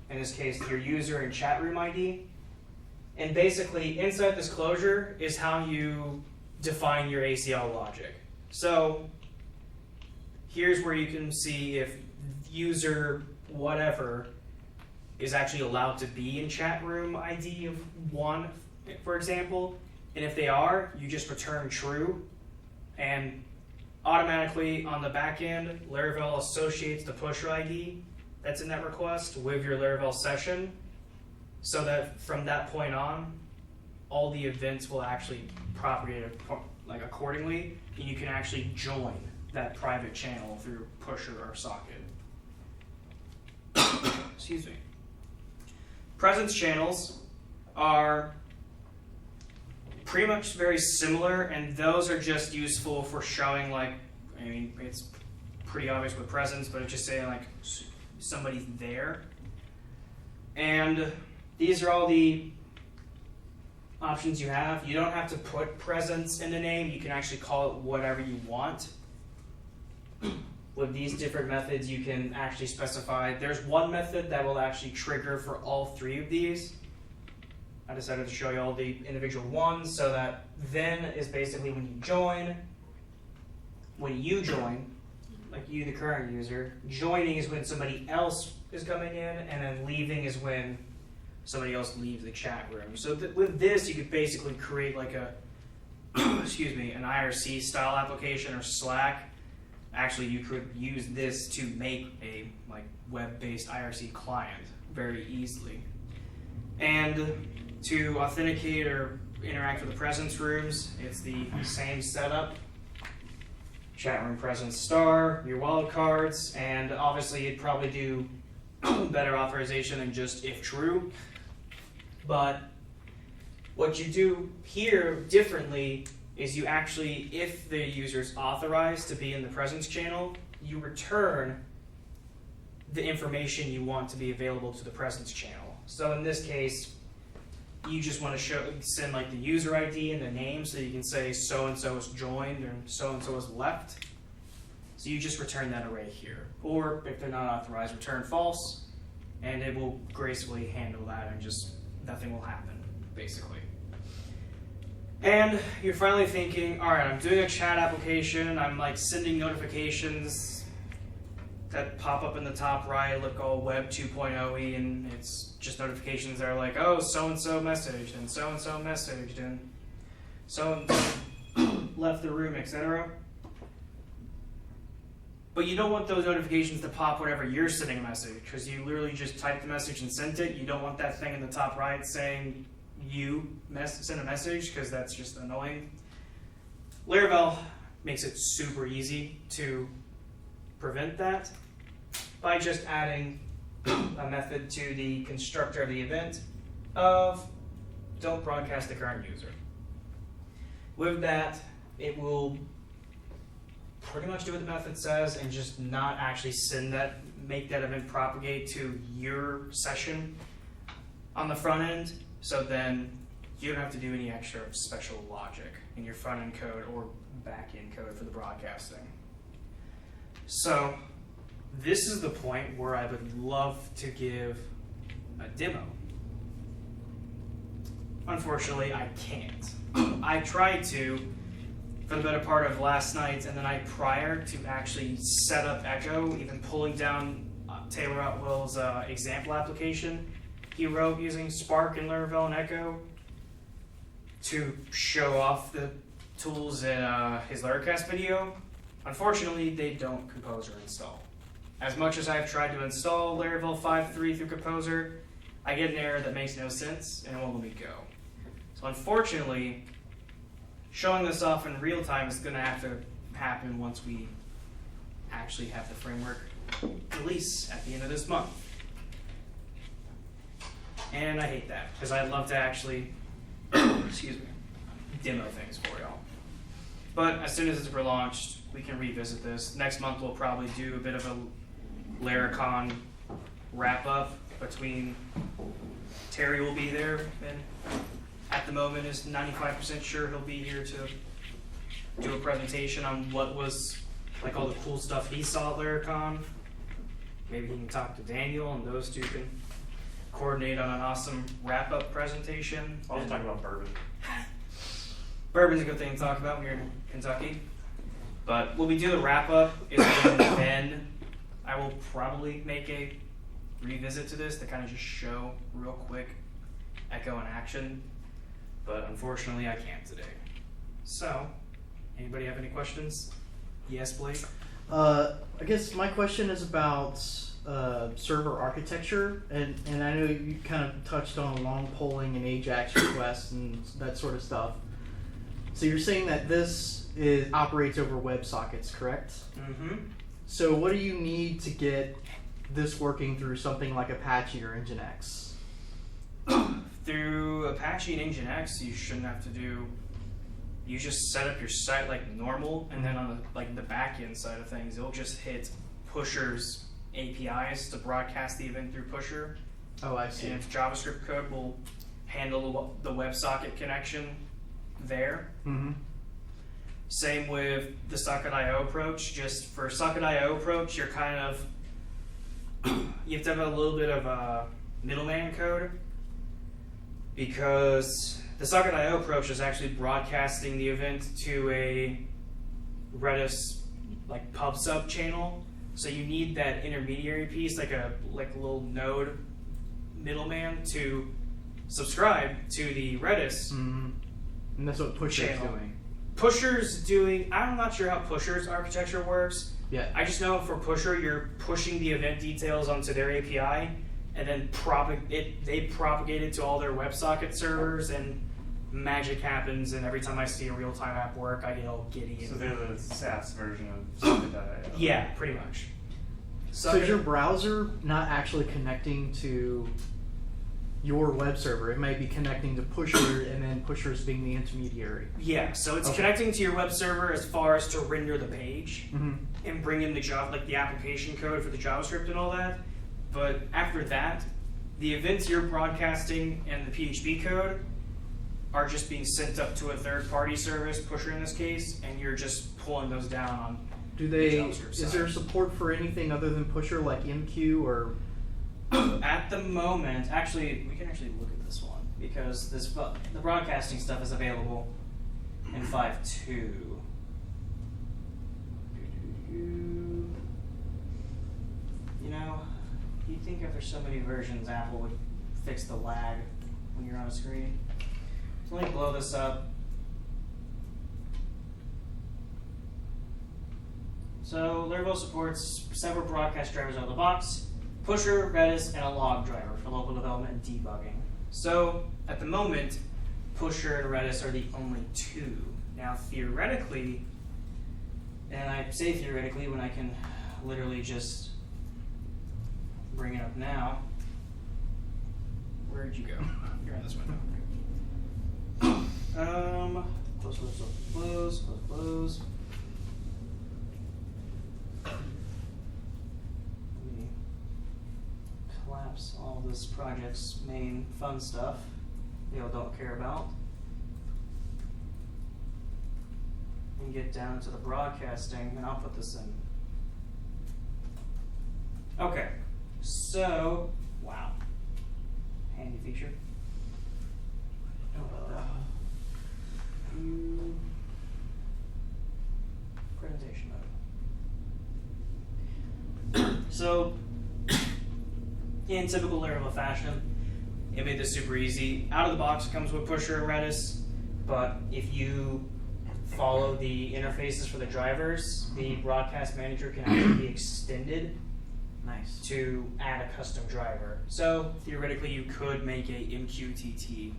in this case, your user and chat room ID. And basically, inside this closure is how you define your ACL logic. So here's where you can see if user whatever is actually allowed to be in chat room ID of 1, for example. And if they are, you just return true. And automatically on the back end, Laravel associates the pusher ID that's in that request with your Laravel session, so that from that point on, all the events will actually propagate like accordingly, and you can actually join that private channel through pusher or socket. Excuse me. Presence channels are pretty much very similar, and those are just useful for showing, like, I mean, it's pretty obvious with presence, but it's just saying like somebody's there. And these are all the options you have. You don't have to put presence in the name. You can actually call it whatever you want. With these different methods, you can actually specify. There's one method that will actually trigger for all 3 of these. I decided to show you all the individual ones, so that then is basically when you join. When you join, like you, the current user, joining is when somebody else is coming in, and then leaving is when somebody else leaves the chat room. So with this, you could basically create like a, excuse me, an IRC style application or Slack. Actually, you could use this to make a like web-based IRC client very easily. And to authenticate or interact with the presence rooms, it's the same setup. Chat room presence star, your wildcards, and obviously you'd probably do better authorization than just if true. But what you do here differently is you actually, if the user is authorized to be in the presence channel, you return the information you want to be available to the presence channel. So in this case, you just want to send like the user ID and the name, so you can say so-and-so is joined or so-and-so is left. So you just return that array here. Or if they're not authorized, return false, and it will gracefully handle that, and just nothing will happen, basically. And you're finally thinking, all right, I'm doing a chat application, I'm like sending notifications that pop up in the top right, look all Web 2.0-y, and it's just notifications that are like, oh, so-and-so messaged, and so-and-so messaged, and so-and-so left the room, etc. But you don't want those notifications to pop whenever you're sending a message, because you literally just typed the message and sent it. You don't want that thing in the top right saying you sent a message, because that's just annoying. Laravel makes it super easy to prevent that by just adding a method to the constructor of the event of don't broadcast the current user. With that, it will pretty much do what the method says and just not actually make that event propagate to your session on the front end. So then you don't have to do any extra special logic in your front end code or back end code for the broadcasting. So this is the point where I would love to give a demo. Unfortunately, I can't. I tried to for the better part of last night, and then prior to actually set up Echo, even pulling down Taylor Otwell's example application he wrote using Spark and Laravel and Echo to show off the tools in his Laracast video. Unfortunately, they don't compose or install. As much as I've tried to install Laravel 5.3 through Composer, I get an error that makes no sense and it won't let me go. So unfortunately, showing this off in real time is going to have to happen once we actually have the framework release at the end of this month. And I hate that, because I'd love to actually excuse me, demo things for y'all. But as soon as it's relaunched, we can revisit this. Next month we'll probably do a bit of a Laracon wrap-up between Terry will be there, and at the moment is 95% sure he'll be here to do a presentation on what was like all the cool stuff he saw at Laracon. Maybe he can talk to Daniel and those two can coordinate on an awesome wrap-up presentation. I'll just talk about bourbon. Bourbon's a good thing to talk about when you're in Kentucky. But when we do the wrap-up is when then I will probably make a revisit to this to kind of just show real quick Echo in action. But unfortunately, I can't today. So, anybody have any questions? Yes, Blake? I guess my question is about server architecture, and I know you kind of touched on long polling and AJAX requests and that sort of stuff. So you're saying that this operates over WebSockets, correct? Mm-hmm. So what do you need to get this working through something like Apache or Nginx? Through Apache and Nginx, you shouldn't have to do. You just set up your site like normal, and then on the back end side of things, it'll just hit Pusher's APIs to broadcast the event through Pusher. Oh, I see. And if JavaScript code will handle the WebSocket connection there. Mm-hmm. Same with the Socket.io approach. Just for Socket.io approach, you're kind of you have to have a little bit of a middleman code, because the Socket.io approach is actually broadcasting the event to a Redis like pub sub channel. So you need that intermediary piece, like a little node middleman to subscribe to the Redis. Mm-hmm. And that's what Pusher's channel. doing. Pusher's doing. I'm not sure how Pusher's architecture works. Yeah. I just know for Pusher, you're pushing the event details onto their API, and then they propagate it to all their WebSocket servers, and magic happens. And every time I see a real-time app work, I get all giddy. So they're the SaaS version of Socket.io. Yeah, pretty much. So is your browser not actually connecting to your web server? It might be connecting to Pusher, and then Pusher's being the intermediary. Yeah, so it's Okay. connecting to your web server as far as to render the page Mm-hmm. and bring in the the application code for the JavaScript and all that. But after that, the events you're broadcasting and the PHP code are just being sent up to a third-party service, Pusher in this case, and you're just pulling those down on Do the they? JavaScript Is side. there support for anything other than Pusher, like MQ or? At the moment, actually, we can actually look at this one, because the broadcasting stuff is available in 5.2. You know, you'd think after so many versions, Apple would fix the lag when you're on a screen. So let me blow this up. So Laravel supports several broadcast drivers out of the box, Pusher, Redis, and a log driver for local development and debugging. So at the moment, Pusher and Redis are the only two. Now theoretically, and I say theoretically when I can literally just bring it up now. Where'd you go? You're in this window. Close. Let me collapse all this project's main fun stuff y'all don't care about. And get down to the broadcasting, and I'll put this in. Okay, so, wow. Handy feature. How about that? Presentation mode. So, in typical Laravel fashion, it made this super easy. Out of the box, it comes with Pusher and Redis, but if you follow the interfaces for the drivers, the broadcast manager can actually be extended. Nice. To add a custom driver. So theoretically, you could make a MQTT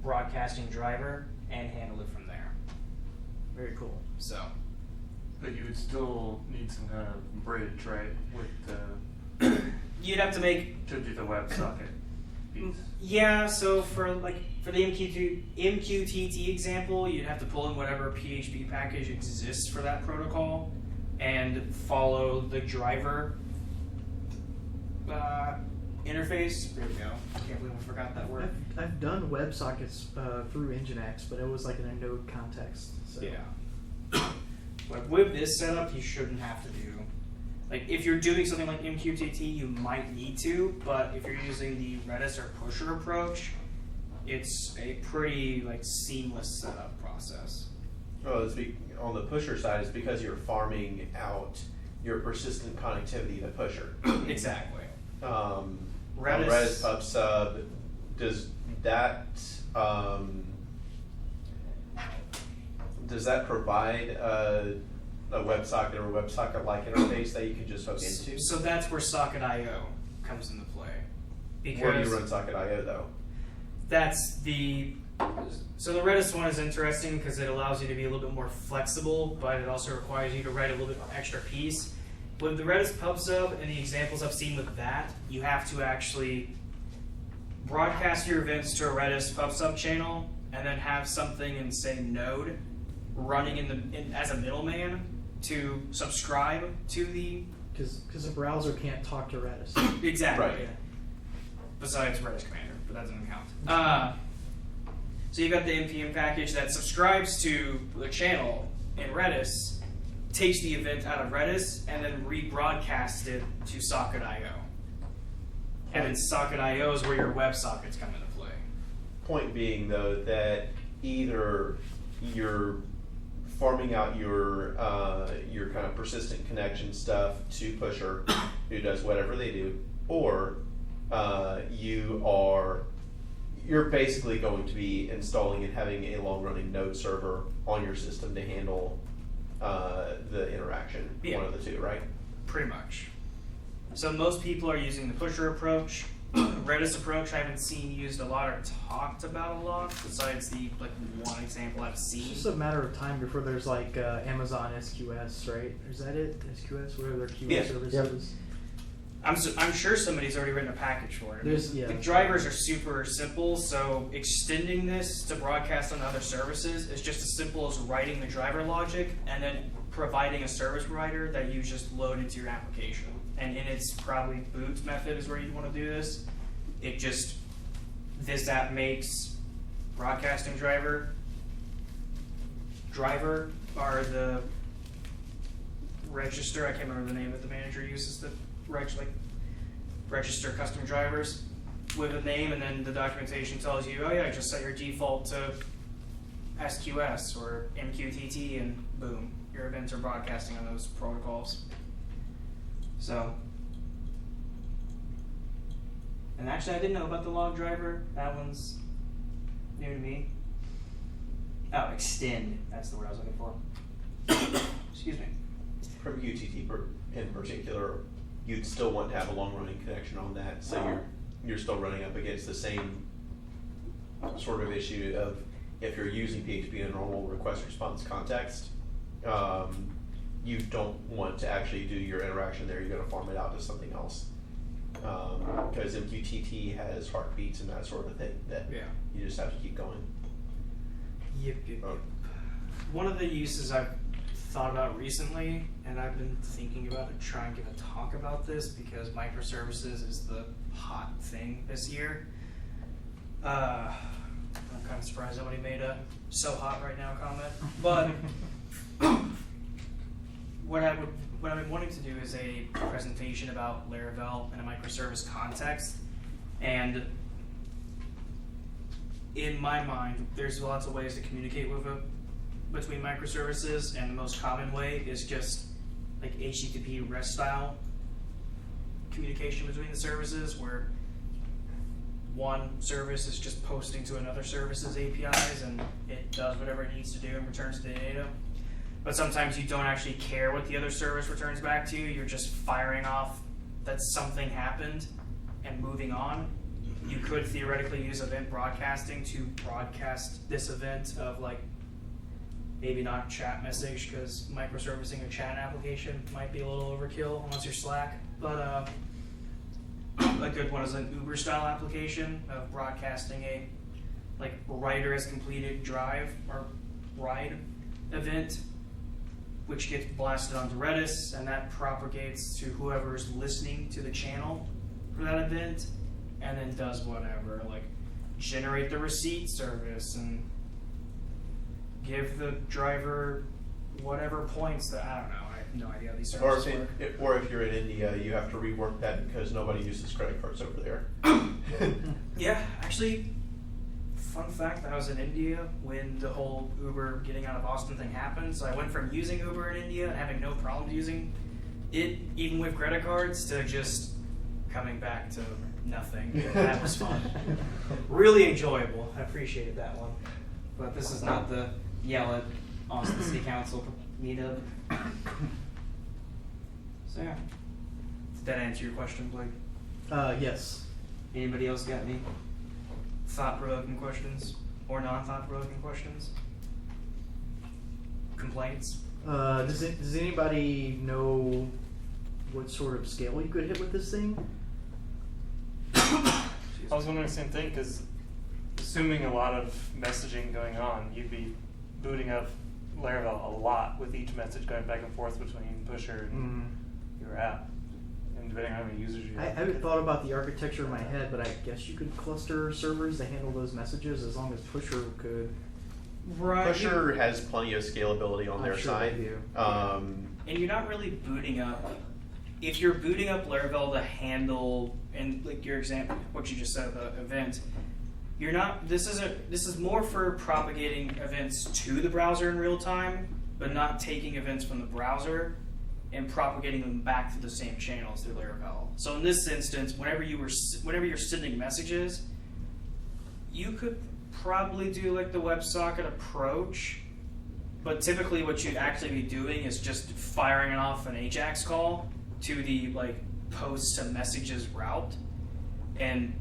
broadcasting driver and handle it from there. Very cool. So, But you would still need some kind of bridge, right? With you'd have to make to do the WebSocket piece. Yeah. So for the MQTT example, you'd have to pull in whatever PHP package exists for that protocol and follow the driver interface. There we go. I can't believe I forgot that word. I've done WebSockets through Nginx, but it was like in a node context. So. Yeah. Like with this setup, you shouldn't have to do. Like if you're doing something like MQTT, you might need to, but if you're using the Redis or Pusher approach, it's a pretty like seamless setup process. Well, on the Pusher side, it's because you're farming out your persistent connectivity to Pusher. Exactly. Redis pub sub, does that provide a WebSocket or a WebSocket-like interface that you can just hook into? So that's where Socket.io comes into play. Because where do you run Socket.io though? So the Redis one is interesting because it allows you to be a little bit more flexible, but it also requires you to write a little bit extra piece. With the Redis pub sub and the examples I've seen with that, you have to actually broadcast your events to a Redis pub sub channel and then have something in, say, Node running as a middleman to subscribe to the... Because a browser can't talk to Redis. Exactly. Right. Yeah. Besides Redis Commander, but that doesn't count. So you've got the npm package that subscribes to the channel in Redis, takes the event out of Redis, and then rebroadcasts it to Socket.io. And then Socket.io is where your WebSockets come into play. Point being, though, that either you're farming out your kind of persistent connection stuff to Pusher, who does whatever they do, or you're basically going to be installing and having a long-running node server on your system to handle the interaction. Yeah. One of the two, right? Pretty much. So most people are using the Pusher approach. Redis approach I haven't seen used a lot or talked about a lot, besides the one example I've seen. It's just a matter of time before there's like Amazon SQS, right? Is that it? SQS, whatever their QA service is. I'm sure somebody's already written a package for it. The drivers are super simple, so extending this to broadcast on other services is just as simple as writing the driver logic and then providing a service provider that you just load into your application. And in its probably boot method is where you want to do this. This app makes broadcasting driver are the register, I can't remember the name that the manager uses to register custom drivers with a name, and then the documentation tells you, oh yeah, just set your default to SQS or MQTT, and boom, your events are broadcasting on those protocols. So, and actually I didn't know about the log driver. That one's new to me. Oh, extend. That's the word I was looking for. Excuse me. From UTT in particular, you'd still want to have a long-running connection on that, so you're still running up against the same sort of issue of if you're using PHP in a normal request response context, you don't want to actually do your interaction there. You're going to farm it out to something else, because MQTT has heartbeats and that sort of thing that you just have to keep going. Yep. One of the uses I've thought about recently, and I've been thinking about to try and give a talk about this because microservices is the hot thing this year. I'm kind of surprised somebody made a "so hot right now" comment, but what I've been wanting to do is a presentation about Laravel in a microservice context, and in my mind, there's lots of ways to communicate with it between microservices, and the most common way is just like HTTP REST style communication between the services, where one service is just posting to another service's APIs and it does whatever it needs to do and returns the data. But sometimes you don't actually care what the other service returns back to you. You're just firing off that something happened and moving on. You could theoretically use event broadcasting to broadcast this event of like, maybe not chat message, because microservicing a chat application might be a little overkill unless you're Slack. But a good one is an Uber style application of broadcasting a like writer has completed drive or ride event, which gets blasted onto Redis, and that propagates to whoever's listening to the channel for that event, and then does whatever, like generate the receipt service and give the driver whatever points that, I don't know, I have no idea how these services work. Or if you're in India, you have to rework that because nobody uses credit cards over there. Yeah, actually, fun fact, I was in India when the whole Uber getting out of Austin thing happened, so I went from using Uber in India and having no problem using it, even with credit cards, to just coming back to nothing. That was fun. Really enjoyable. I appreciated that one. But this is not the yell at Austin City Council meetup. So yeah. Did that answer your question, Blake? Yes. Anybody else got any thought-provoking questions or non-thought-provoking questions? Complaints? Does anybody know what sort of scale you could hit with this thing? I was wondering the same thing, because assuming a lot of messaging going on, you'd be booting up Laravel a lot with each message going back and forth between Pusher and your app. And depending on how many users you I have. haven't thought about the architecture in my head, but I guess you could cluster servers to handle those messages as long as Pusher could. Right. Pusher has plenty of scalability on their sure side. they do. And you're not really booting up. If you're booting up Laravel to handle, and like your example, what you just said, the event, you're not. This is more for propagating events to the browser in real time, but not taking events from the browser and propagating them back to the same channels through Laravel. So in this instance, whenever you're sending messages, you could probably do like the WebSocket approach, but typically what you'd actually be doing is just firing off an AJAX call to the like posts to messages route, and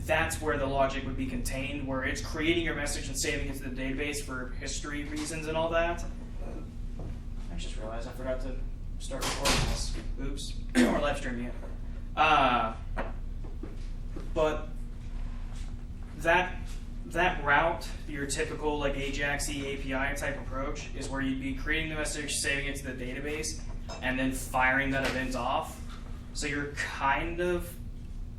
that's where the logic would be contained, where it's creating your message and saving it to the database for history reasons and all that. I just realized I forgot to start recording this. Oops. Or live streaming it. But that route, your typical like AJAX-y API type approach, is where you'd be creating the message, saving it to the database, and then firing that event off. So you're kind of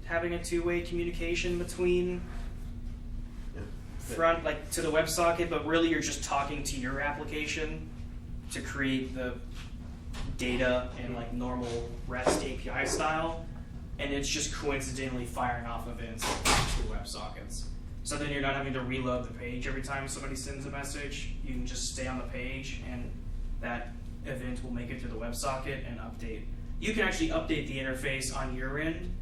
having a two-way communication between front, like to the WebSocket, but really you're just talking to your application to create the data in like normal REST API style, and it's just coincidentally firing off events to WebSockets. So then you're not having to reload the page every time somebody sends a message. You can just stay on the page, and that event will make it to the WebSocket and update you can actually update the interface on your end,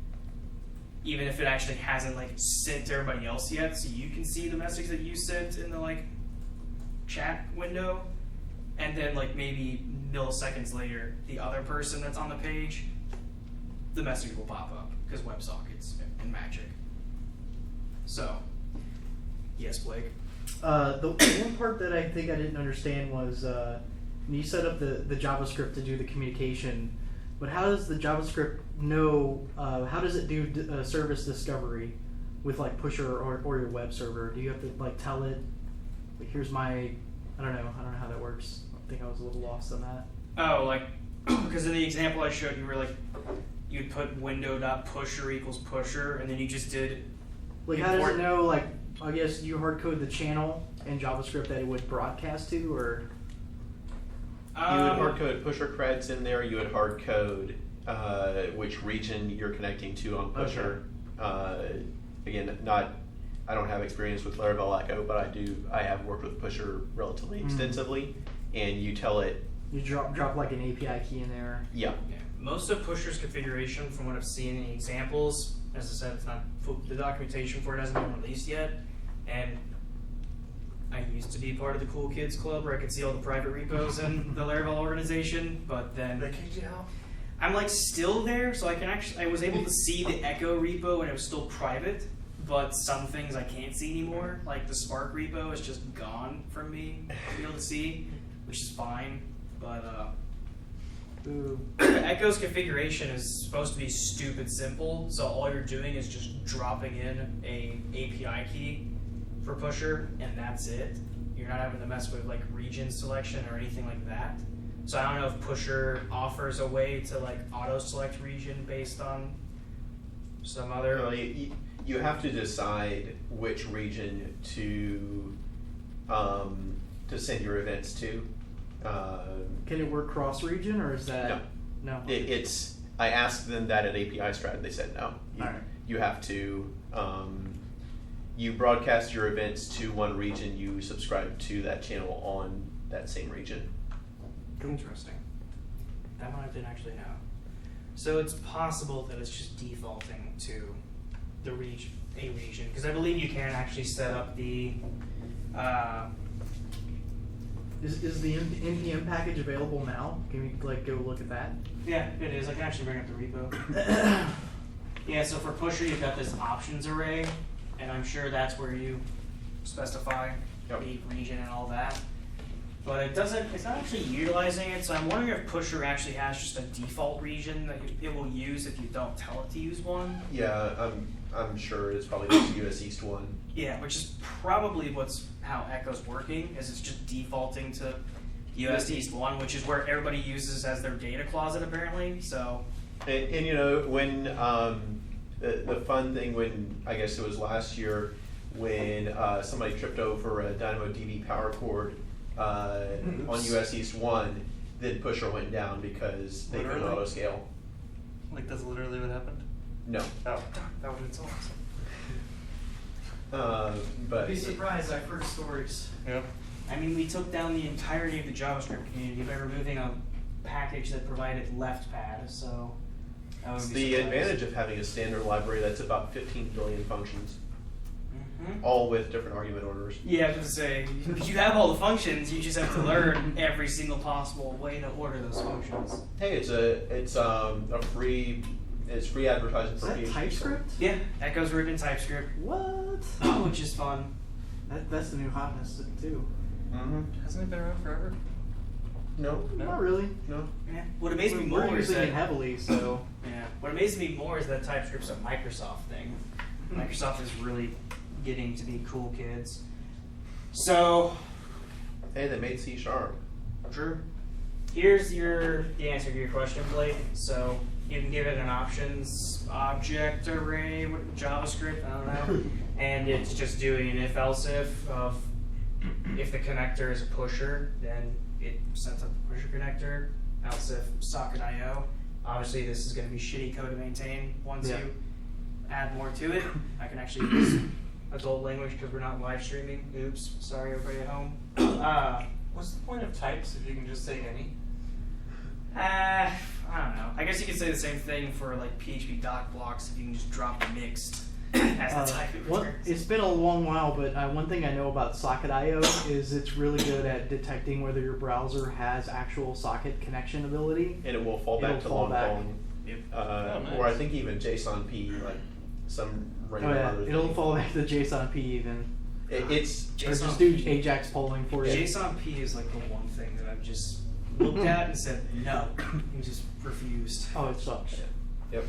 even if it actually hasn't like sent to everybody else yet, so you can see the message that you sent in the like chat window, and then like maybe milliseconds later, the other person that's on the page, the message will pop up because WebSockets and magic. So, yes, Blake. The one part that I think I didn't understand was when you set up the JavaScript to do the communication, but how does the JavaScript know, how does it do service discovery with like Pusher or your web server? Do you have to like tell it, like, here's my, I don't know how that works. I think I was a little lost on that. Oh, like, because in the example I showed you were like, you'd put window.pusher equals pusher, and then you just did. Like, how does it know, like, I guess you hard code the channel in JavaScript that it would broadcast to, or? You would hard code pusher creds in there. You would hard code which region you're connecting to on pusher. Okay. Again, I don't have experience with Laravel Echo, but I have worked with pusher relatively extensively, and you tell it. You drop like an API key in there. Yeah. Most of Pusher's configuration, from what I've seen in the examples, as I said, it's not the documentation for it hasn't been released yet, and I used to be part of the Cool Kids Club where I could see all the private repos in the Laravel organization, but then They kicked you out? I'm like still there, so I was able to see the Echo repo and it was still private, but some things I can't see anymore, like the Spark repo is just gone from me to be able to see, which is fine, but Echo's configuration is supposed to be stupid simple, so all you're doing is just dropping in a API key for Pusher, and that's it. You're not having to mess with like region selection or anything like that. So I don't know if Pusher offers a way to like auto select region based on some other. No, you have to decide which region to send your events to. Can it work cross-region, or is that no? It's. I asked them that at API Strat, they said no. Alright. You have to. You broadcast your events to one region. You subscribe to that channel on that same region. Interesting. That one I didn't actually know. So it's possible that it's just defaulting to the region, because I believe you can actually set up the. Is the npm package available now? Can we like go look at that? Yeah, it is. I can actually bring up the repo. Yeah, so for Pusher, you've got this options array, and I'm sure that's where you specify the region and all that. But it's not actually utilizing it, so I'm wondering if Pusher actually has just a default region that it will use if you don't tell it to use one. Yeah, I'm sure it's probably just US East 1. Yeah, which is probably how Echo's working, is it's just defaulting to US East 1, which is where everybody uses as their data closet apparently, so. And you know, when the fun thing when, I guess it was last year, when somebody tripped over a DynamoDB power cord on US East 1, then Pusher went down because they couldn't auto scale. Like, that's literally what happened? No. Oh, that would have been so awesome. But Be surprised, I've heard stories. Yeah. I mean, we took down the entirety of the JavaScript community by removing a package that provided left pad, so I would it's be the surprised. advantage of having a standard library that's about 15 billion functions, all with different argument orders. Yeah, I was gonna say, you have all the functions, you just have to learn every single possible way to order those functions. Hey, it's free advertising Is for that PHP. TypeScript? Yeah, Echo's written in TypeScript, What? which is fun. That's the new hotness too. Mm-hmm. Hasn't it been around forever? No. Not really. No. Yeah. What amazed me We're more is using that it heavily, so. yeah. What amazes me more is that TypeScript's a Microsoft thing. Microsoft is really getting to be cool kids. So, Hey, they made C#. Drew, here's the answer to your question, Blake. So you can give it an options object array with JavaScript, I don't know, and it's just doing an if-else-if of if the connector is a pusher, then it sends up the pusher connector, else if socket.io. Obviously, this is going to be shitty code to maintain once you add more to it. I can actually use adult language because we're not live streaming. Oops, sorry everybody at home. What's the point of types if you can just say any? I I don't know. I guess you could say the same thing for like PHP doc blocks if you can just drop mixed as the type it returns. It's been a long while, but one thing I know about Socket.io is it's really good at detecting whether your browser has actual socket connection ability. And it will fall back to long calling. Yep. Nice. Or I think even JSON-P, like some random other thing. It'll fall back to JSON-P even. It's Or just do Ajax polling for you. JSON-P is like the one thing that I've just looked at and said no, and just refused. Oh, it sucks. Yep.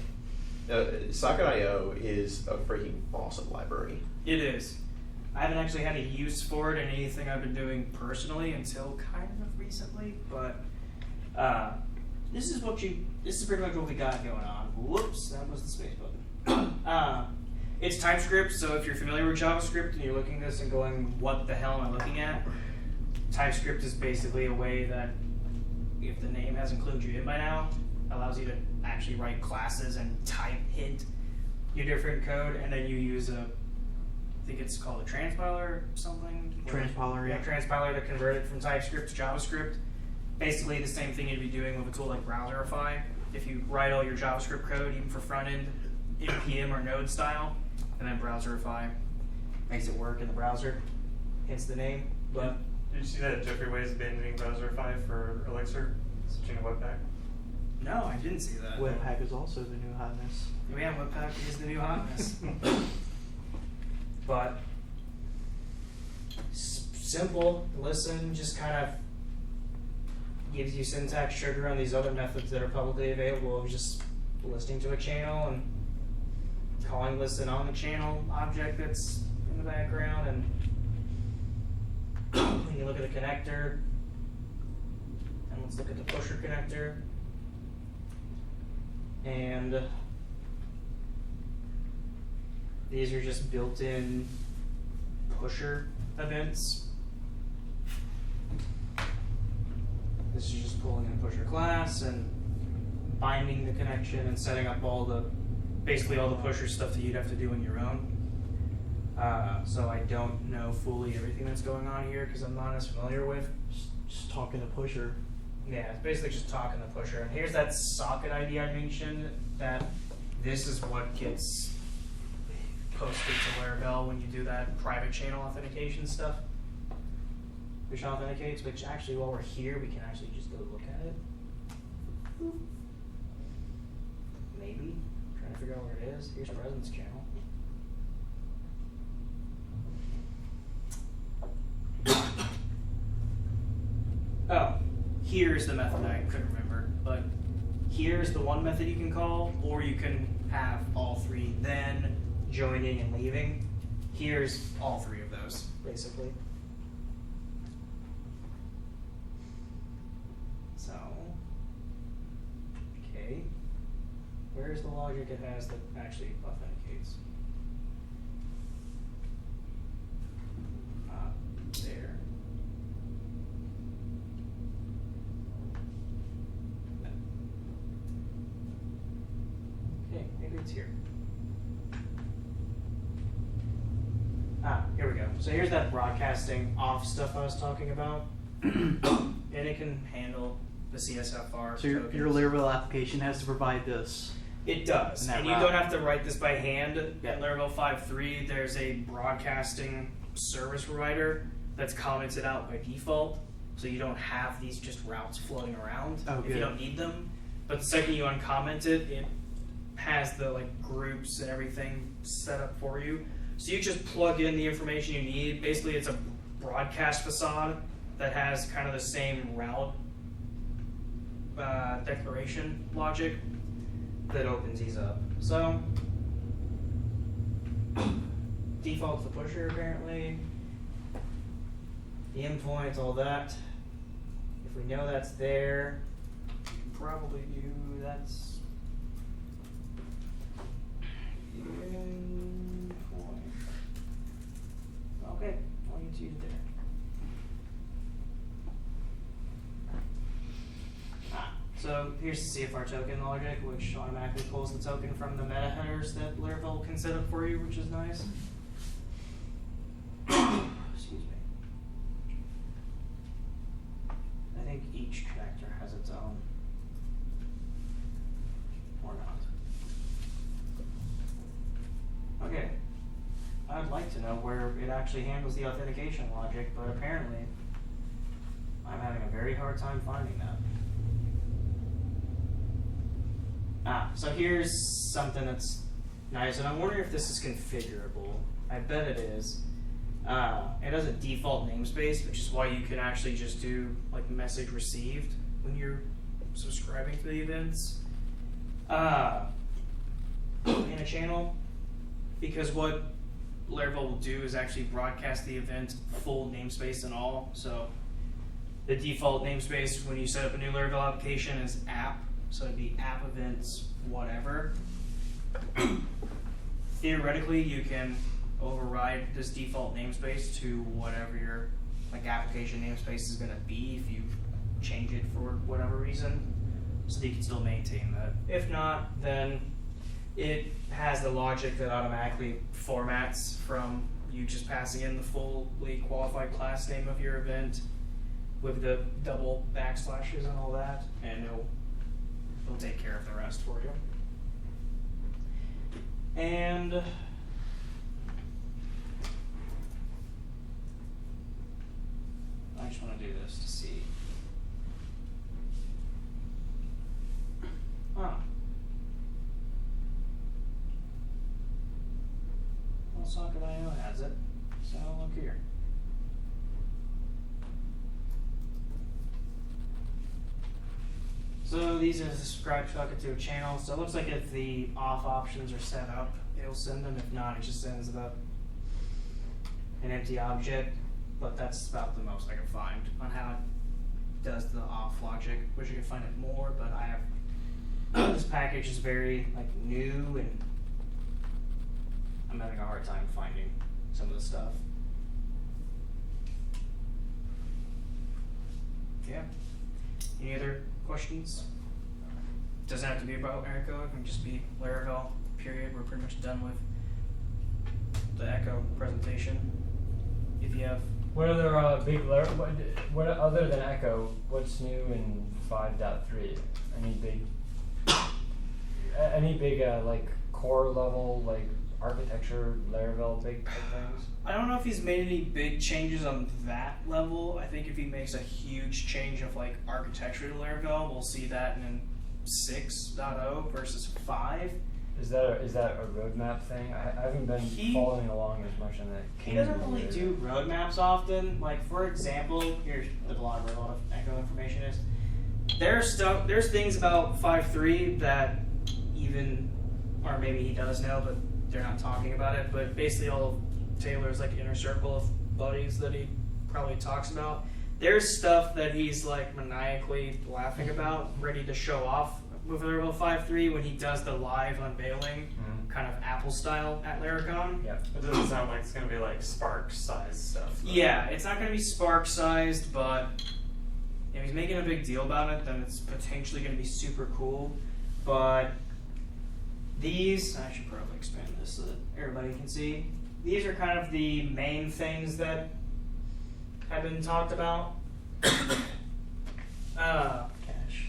Socket.io is a freaking awesome library. It is. I haven't actually had a use for it in anything I've been doing personally until kind of recently, but this is pretty much what we got going on. Whoops, that was the space button. It's TypeScript, so if you're familiar with JavaScript and you're looking at this and going, what the hell am I looking at? TypeScript is basically a way that, if the name has included you in by now, allows you to actually write classes and type hint your different code, and then you use I think it's called a transpiler or something. Transpiler, yeah. Transpiler to convert it from TypeScript to JavaScript. Basically the same thing you'd be doing with a tool like Browserify. If you write all your JavaScript code, even for front end, npm or node style, and then Browserify makes it work in the browser, hence the name. But Did you see that Jeffrey Way is abandoning Browserify for Elixir, switching to Webpack? no, I didn't see that. Webpack is also the new hotness. Yeah, Webpack is the new hotness. But simple, listen, just kind of gives you syntax sugar on these other methods that are publicly available of just listening to a channel and calling listen on the channel object that's in the background. And when you look at the connector, and let's look at the pusher connector. And these are just built-in pusher events. This is just pulling in a pusher class and binding the connection and setting up basically all the pusher stuff that you'd have to do on your own. So I don't know fully everything that's going on here because I'm not as familiar with. Just talking to pusher. Yeah, it's basically just talking the pusher. And here's that socket ID I mentioned, that this is what gets posted to Laravel when you do that private channel authentication stuff, which authenticates, which actually while we're here, we can actually just go look at it. Maybe. I'm trying to figure out where it is. Here's presence channel. Oh, here's the method I couldn't remember, but here's the one method you can call, or you can have all three, then joining and leaving. Here's all three of those, basically. So, okay, where's the logic it has that actually authenticates? There. Okay, maybe it's here. Here we go. So here's that broadcasting off stuff I was talking about. And it can handle the CSFR So your Laravel application has to provide this. It does. And And you don't have to write this by hand. In Laravel 5.3, there's a broadcasting service provider that's commented out by default. So you don't have these just routes floating around if you don't need them. But the second you uncomment it, it has the groups and everything set up for you. So you just plug in the information you need. Basically, it's a broadcast facade that has kind of the same route declaration logic that opens these up. So default's the pusher apparently. The endpoints, all that. If we know that's there, we can probably do that's endpoint. Okay, I'll need to use it there. So here's the CFR token logic, which automatically pulls the token from the meta headers that Laravel can set up for you, which is nice. Excuse me. I think each connector has its own I'd like to know where it actually handles the authentication logic, but apparently I'm having a very hard time finding that. So here's something that's nice, and I'm wondering if this is configurable. I bet it is. It has a default namespace, which is why you can actually just do like message received when you're subscribing to the events in a channel, because what Laravel will do is actually broadcast the event full namespace and all. So the default namespace when you set up a new Laravel application is app, so it'd be app events whatever. Theoretically, you can override this default namespace to whatever your like application namespace is going to be if you change it for whatever reason, so that you can still maintain that. If not, then it has the logic that automatically formats from you just passing in the fully qualified class name of your event with the double backslashes and all that, and it'll take care of the rest for you. And I just want to do this to see. Well, Socket.io has it, so look here. So these are the subscribe socket to a channel. So it looks like if the off options are set up, it'll send them. If not, it just sends an empty object. But that's about the most I can find on how it does the off logic. Wish I could find it more, but I have this package is very like new, and I'm having a hard time finding some of the stuff. Yeah. Any other questions? Doesn't have to be about Echo. It can just be Laravel. Period. We're pretty much done with the Echo presentation. If you have. What other big what other than Echo? What's new in 5.3? Any big like core level like architecture Laravel big things? I don't know if he's made any big changes on that level. I think if he makes a huge change of like architecture to Laravel, we'll see that in 6.0 versus 5. Is that a roadmap thing? I haven't been following along as much on that. He doesn't really do roadmaps often. Like for example, here's the blog where a lot of Echo information is. There's things about 5.3 that even, or maybe he does know, but they're not talking about it. But basically, all of Taylor's like inner circle of buddies that he probably talks about. There's stuff that he's like maniacally laughing about, ready to show off with Laravel 5.3 when he does the live unveiling, kind of Apple style at Laracon. Yeah. It doesn't sound like it's going to be like Spark size stuff. Though. Yeah, it's not going to be Spark sized, but if he's making a big deal about it, then it's potentially going to be super cool. But these, I should probably expand this so that everybody can see. These are kind of the main things that have been talked about.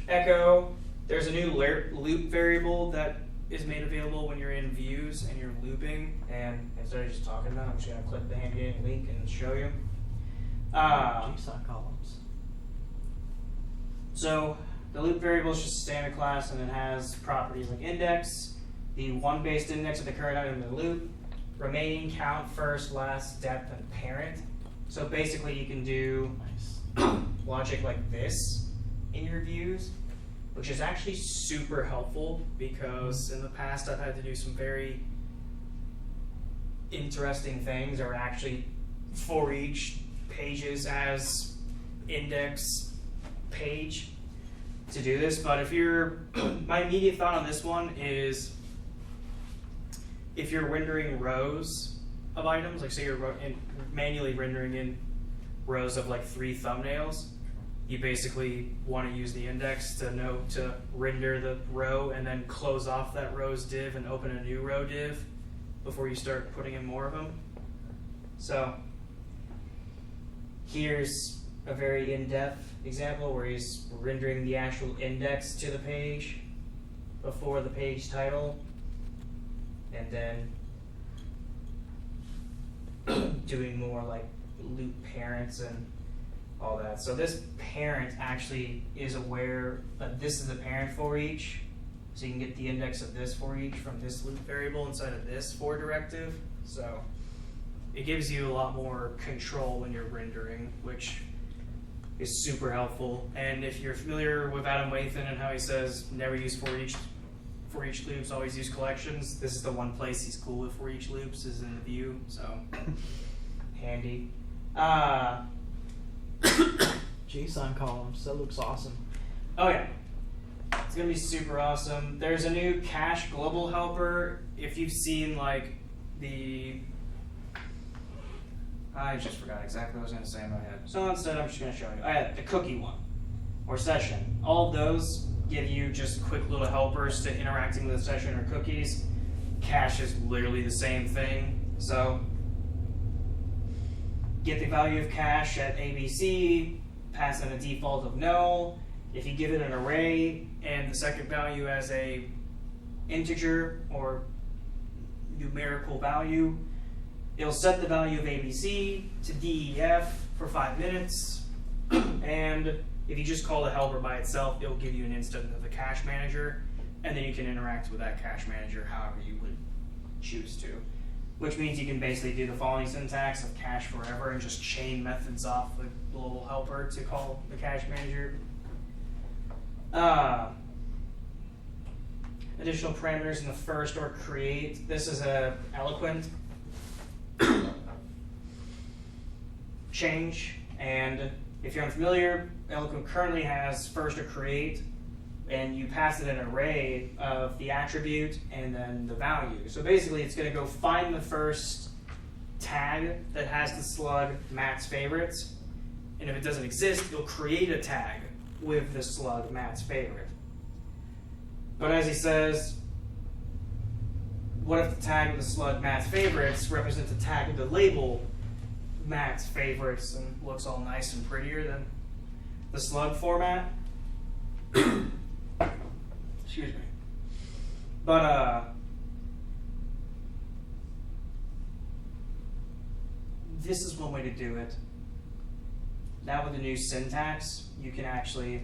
Echo. There's a new loop variable that is made available when you're in views and you're looping. And instead of just talking about it, I'm just going to click the handy link and show you. JSON columns. So the loop variable is just a standard class, and it has properties like index, the one-based index of the current item in the loop, remaining, count, first, last, depth, and parent. So basically you can do logic like this in your views, which is actually super helpful because in the past I've had to do some very interesting things, or actually for each pages as index page to do this. But if you're, my immediate thought on this one is if you're rendering rows of items, like say you're manually rendering in rows of like 3 thumbnails, you basically want to use the index to render the row and then close off that row's div and open a new row div before you start putting in more of them. So here's a very in-depth example where he's rendering the actual index to the page before the page title, and then doing more like loop parents and all that. So this parent actually is aware that this is the parent for each. So you can get the index of this for each from this loop variable inside of this for directive. So it gives you a lot more control when you're rendering, which is super helpful. And if you're familiar with Adam Wathan and how he says never use for each loops, always use collections, this is the one place he's cool with for each loops is in the view. So handy. JSON columns, that looks awesome. Oh yeah, it's gonna be super awesome. There's a new cache global helper. If you've seen like I just forgot exactly what I was gonna say in my head. So instead, I'm just gonna show you. The cookie one or session. All of those give you just quick little helpers to interacting with a session or cookies. Cache is literally the same thing. So get the value of cache at ABC, pass in a default of null. If you give it an array and the second value as a integer or numerical value, it'll set the value of ABC to DEF for 5 minutes. And if you just call the helper by itself, it'll give you an instant of the cache manager, and then you can interact with that cache manager however you would choose to. Which means you can basically do the following syntax of cache forever and just chain methods off the global helper to call the cache manager. Additional parameters in the first or create. This is a eloquent change, and if you're unfamiliar, eloquent currently has first or create, and you pass it an array of the attribute and then the value. So basically it's going to go find the first tag that has the slug Matt's favorites, and if it doesn't exist, it'll create a tag with the slug Matt's favorite. But as he says, what if the tag with the slug Matt's favorites represents a tag with the label Matt's favorites and looks all nice and prettier than the slug format? Excuse me. But this is one way to do it. Now with the new syntax, you can actually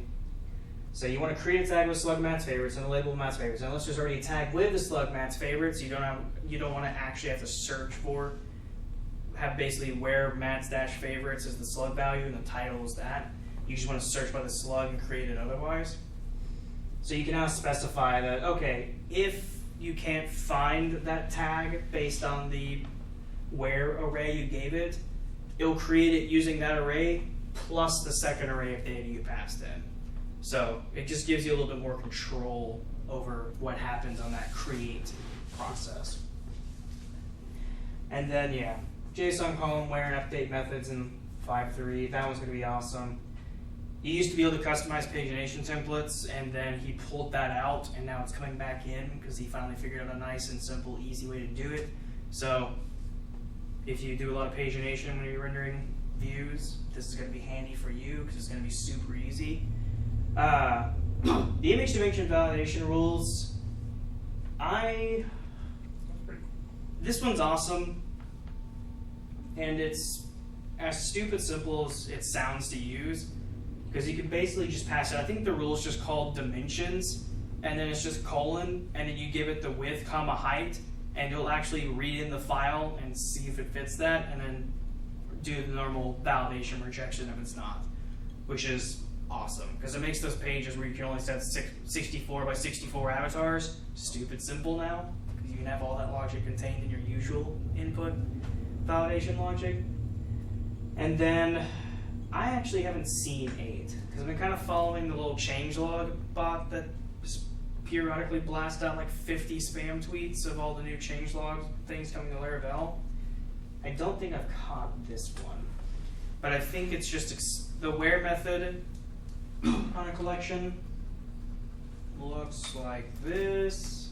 say you want to create a tag with slug Matt's favorites and a label Matt's favorites. And let's just already tag with the slug Matt's favorites. You don't want to actually have to search for, have basically where Matt's dash favorites is the slug value and the title is that. You just want to search by the slug and create it otherwise. So you can now specify that, okay, if you can't find that tag based on the where array you gave it, it'll create it using that array plus the second array of data you passed in. So it just gives you a little bit more control over what happens on that create process. And then, yeah, JSON column, where and update methods in 5.3. That one's going to be awesome. You used to be able to customize pagination templates, and then he pulled that out, and now it's coming back in because he finally figured out a nice and simple, easy way to do it. So if you do a lot of pagination when you're rendering views, this is going to be handy for you because it's going to be super easy. The image dimension validation rules, this one's awesome, and it's as stupid simple as it sounds to use, because you can basically just pass it. I think the rule is just called dimensions, and then it's just colon, and then you give it the width comma height, and it'll actually read in the file and see if it fits that, and then do the normal validation rejection if it's not, which is awesome, because it makes those pages where you can only set 64 by 64 avatars stupid simple now, because you can have all that logic contained in your usual input validation logic. And then I actually haven't seen 8, because I've been kind of following the little changelog bot that periodically blasts out like 50 spam tweets of all the new changelog things coming to Laravel. I don't think I've caught this one, but I think it's just the where method on a collection looks like this.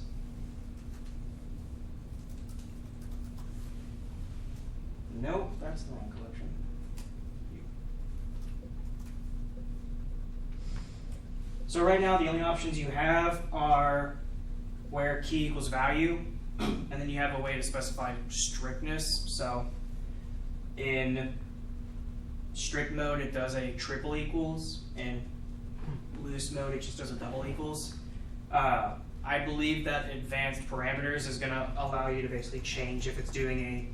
Nope, that's the wrong collection. So right now the only options you have are where key equals value, and then you have a way to specify strictness. So In strict mode, it does a triple equals. In loose mode, it just does a double equals. I believe that advanced parameters is going to allow you to basically change if it's doing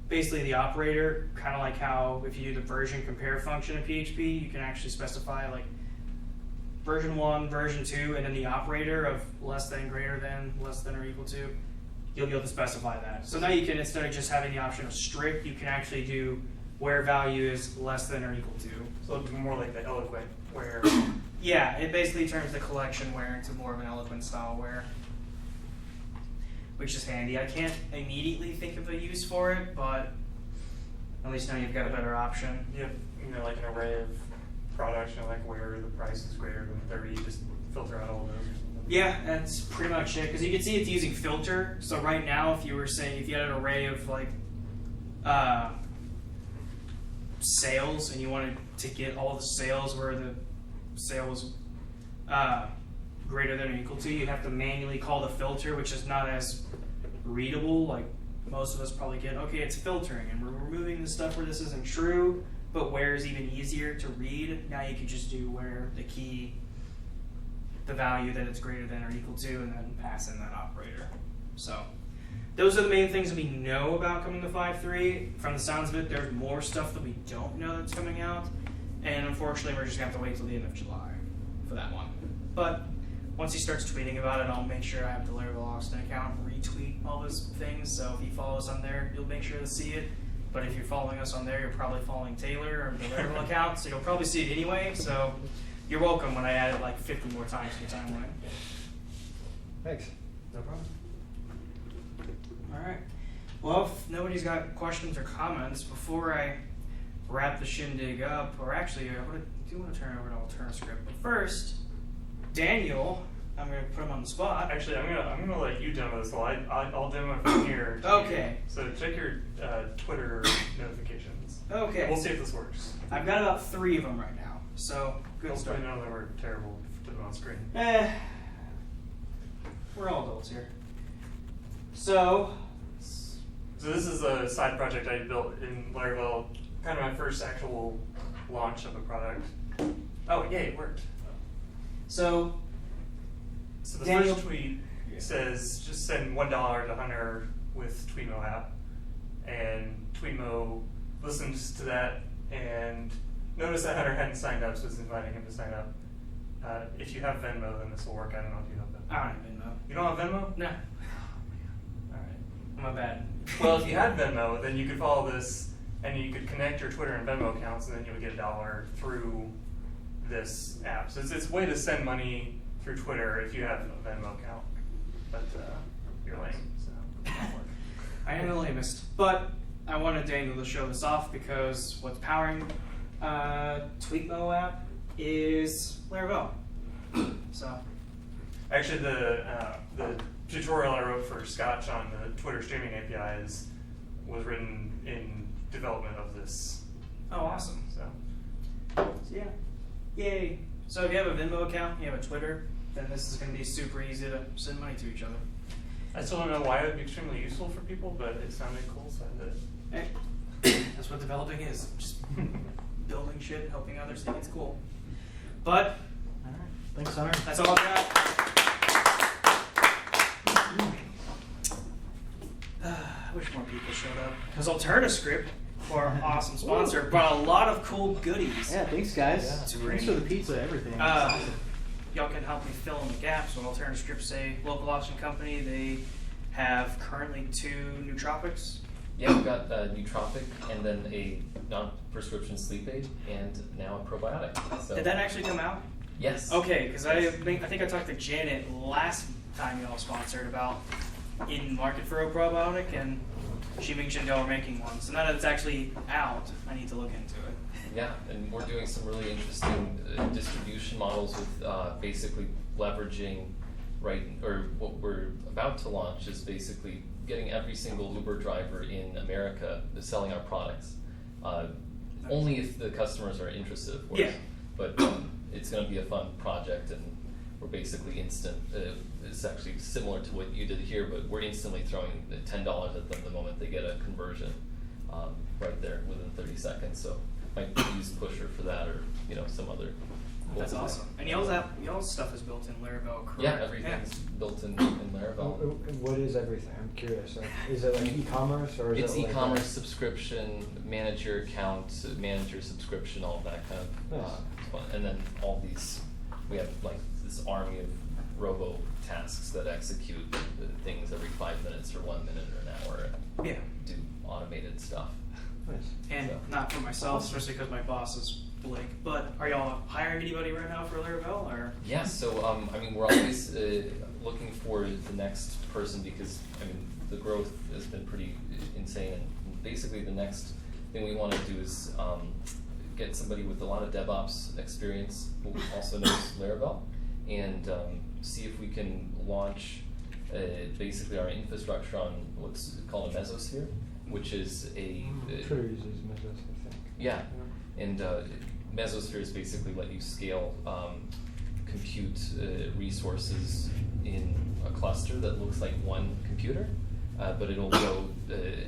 basically the operator, kind of like how if you do the version compare function in PHP, you can actually specify like version 1, version 2, and then the operator of less than, greater than, less than or equal to. You'll be able to specify that. So now you can, instead of just having the option of strict, you can actually do where value is less than or equal to. So it'd be more like the eloquent, where Yeah, it basically turns the collection where into more of an eloquent style where, which is handy. I can't immediately think of a use for it, but at least now you've got a better option. you have like an array of products, like where the price is greater than 30, you just filter out all of those or something. Yeah, that's pretty much it. Because you can see it's using filter. So right now, if you were saying, if you had an array of like sales and you wanted to get all the sales where the sale was greater than or equal to, you'd have to manually call the filter, which is not as readable. Like most of us probably get, okay, it's filtering and we're removing the stuff where this isn't true, but where is even easier to read. Now you can just do where the key, the value that it's greater than or equal to, and then pass in that operator. So those are the main things that we know about coming to 5.3. From the sounds of it, there's more stuff that we don't know that's coming out. And unfortunately, we're just going to have to wait till the end of July for that one. But once he starts tweeting about it, I'll make sure I have the Laravel Austin account retweet all those things. So if you follow us on there, you'll make sure to see it. But if you're following us on there, you're probably following Taylor or the Laravel account, so you'll probably see it anyway. So you're welcome when I add it like 50 more times to your timeline. Thanks. No problem. All right. Well, if nobody's got questions or comments, before I wrap the shindig up, or actually, I do want to turn over to AlternaScript. But first, Daniel, I'm going to put him on the spot. Actually, I'm gonna let you demo this. I'll demo it from here. Okay. So check your Twitter notifications. Okay. We'll see if this works. I've got about 3 of them right now, so good Hopefully start. none of them are terrible to put on screen. We're all adults here. So this is a side project I built in Laravel, kind of my first actual launch of a product. Oh, yay, it worked. So the Daniel- first tweet says just send $1 to Hunter with Tweetmo app, and Tweetmo listens to that and noticed that Hunter hadn't signed up, so it's inviting him to sign up. If you have Venmo, then this will work. I don't know if you have Venmo. I don't have Venmo. You don't have Venmo? No. All right. My bad. Well, if you had Venmo, then you could follow this, and you could connect your Twitter and Venmo accounts, and then you would get $1 through this app. So it's a way to send money through Twitter if you have a Venmo account, but you're lame, so it won't work. I am the lamest, but I wanted Daniel to show this off because what's powering Tweetmo app is Laravel. So Actually, the tutorial I wrote for Scotch on the Twitter streaming API was written in development of this. Oh, awesome. So yeah, yay. So if you have a Venmo account, you have a Twitter, then this is going to be super easy to send money to each other. I still don't know why it would be extremely useful for people, but it sounded cool, so I did it. Hey, that's what developing is. Just building shit, helping others think it's cool. But All right. Thanks, Hunter. that's all I've got. I wish more people showed up. Because AlternaScript, our awesome sponsor, brought a lot of cool goodies. Yeah, thanks, guys. Yeah. Thanks for the pizza, everything. Y'all can help me fill in the gaps. When AlternaScript say local auction company, they have currently 2 nootropics. Yeah, we've got nootropic and then a non-prescription sleep aid and now a probiotic. So, Did that actually come out? yes. Okay, because I think I talked to Janet last time y'all sponsored about in market for a probiotic, and she mentioned y'all were making one. So now that it's actually out, I need to look into it. Yeah, and we're doing some really interesting distribution models with basically leveraging, or what we're about to launch is basically getting every single Uber driver in America selling our products. Only if the customers are interested, of course. Yeah. But it's going to be a fun project, and we're basically instant. It's actually similar to what you did here, but we're instantly throwing $10 at them the moment they get a conversion. right there within 30 seconds. So might use Pusher for that, or some other. That's awesome. And y'all's stuff is built in Laravel, correct? Yeah, everything's built in Laravel. What is everything? I'm curious. Is it like e-commerce or is It's it like e-commerce, subscription, manage your account, manage your subscription, all that kind of fun. And then all these, we have like this army of robo tasks that execute things every 5 minutes or 1 minute or an hour. Yeah. Do automated stuff. Nice. And not for myself, especially because my boss is Blake. But are y'all hiring anybody right now for Laravel, or? Yeah, so we're always looking for the next person, because the growth has been pretty insane, and basically the next thing we want to do is get somebody with a lot of DevOps experience who also knows Laravel, and see if we can launch basically our infrastructure on what's called a mesosphere, which is a Twitter uses Mesos, I think. yeah. And Mesosphere is basically let you scale compute resources in a cluster that looks like one computer, but it'll go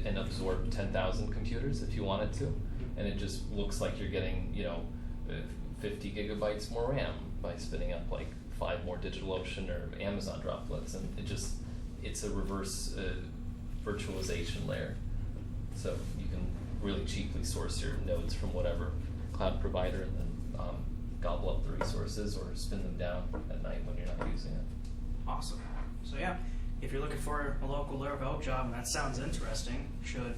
and absorb 10,000 computers if you wanted to, and it just looks like you're getting 50 gigabytes more RAM by spinning up like 5 more DigitalOcean or Amazon droplets, and it's a reverse virtualization layer, so you can really cheaply source your nodes from whatever cloud provider, and then gobble up the resources or spin them down at night when you're not using it. Awesome. So yeah, if you're looking for a local Laravel job and that sounds interesting, you should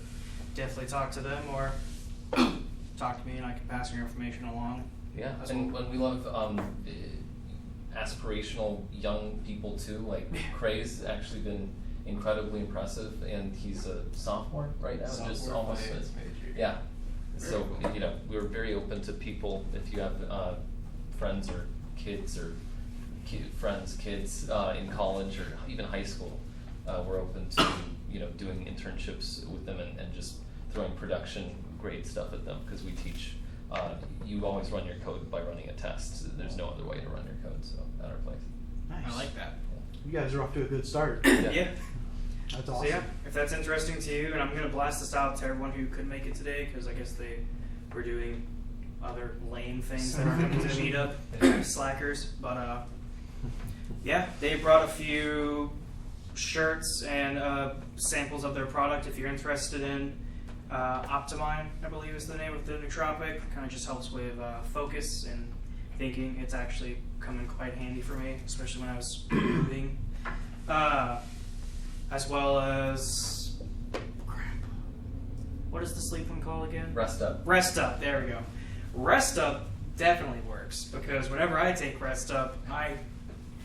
definitely talk to them or talk to me, and I can pass your information along. Yeah, That's and what- when we love aspirational young people too, like Cray's actually been incredibly impressive, and he's a sophomore right now, just Sophomore almost finance major. yeah. So we're very open to people. If you have friends or kids or friends, kids in college or even high school, we're open to doing internships with them and just throwing production grade stuff at them, because we teach. You always run your code by running a test. There's no other way to run your code, so at our place. Nice. I like that. You guys are off to a good start. Yeah. That's So awesome. yeah, if that's interesting to you, and I'm gonna blast this out to everyone who couldn't make it today, because I guess they were doing other lame things that are coming to the meetup, slackers. But yeah, they brought a few shirts and samples of their product. If you're interested in Optimine, I believe is the name of the nootropic. Kind of just helps with focus and thinking. It's actually come in quite handy for me, especially when I was moving. As well as, crap, what is the sleep one called again? Rest Up. Rest Up, there we go. Rest Up definitely works, because whenever I take Rest Up, I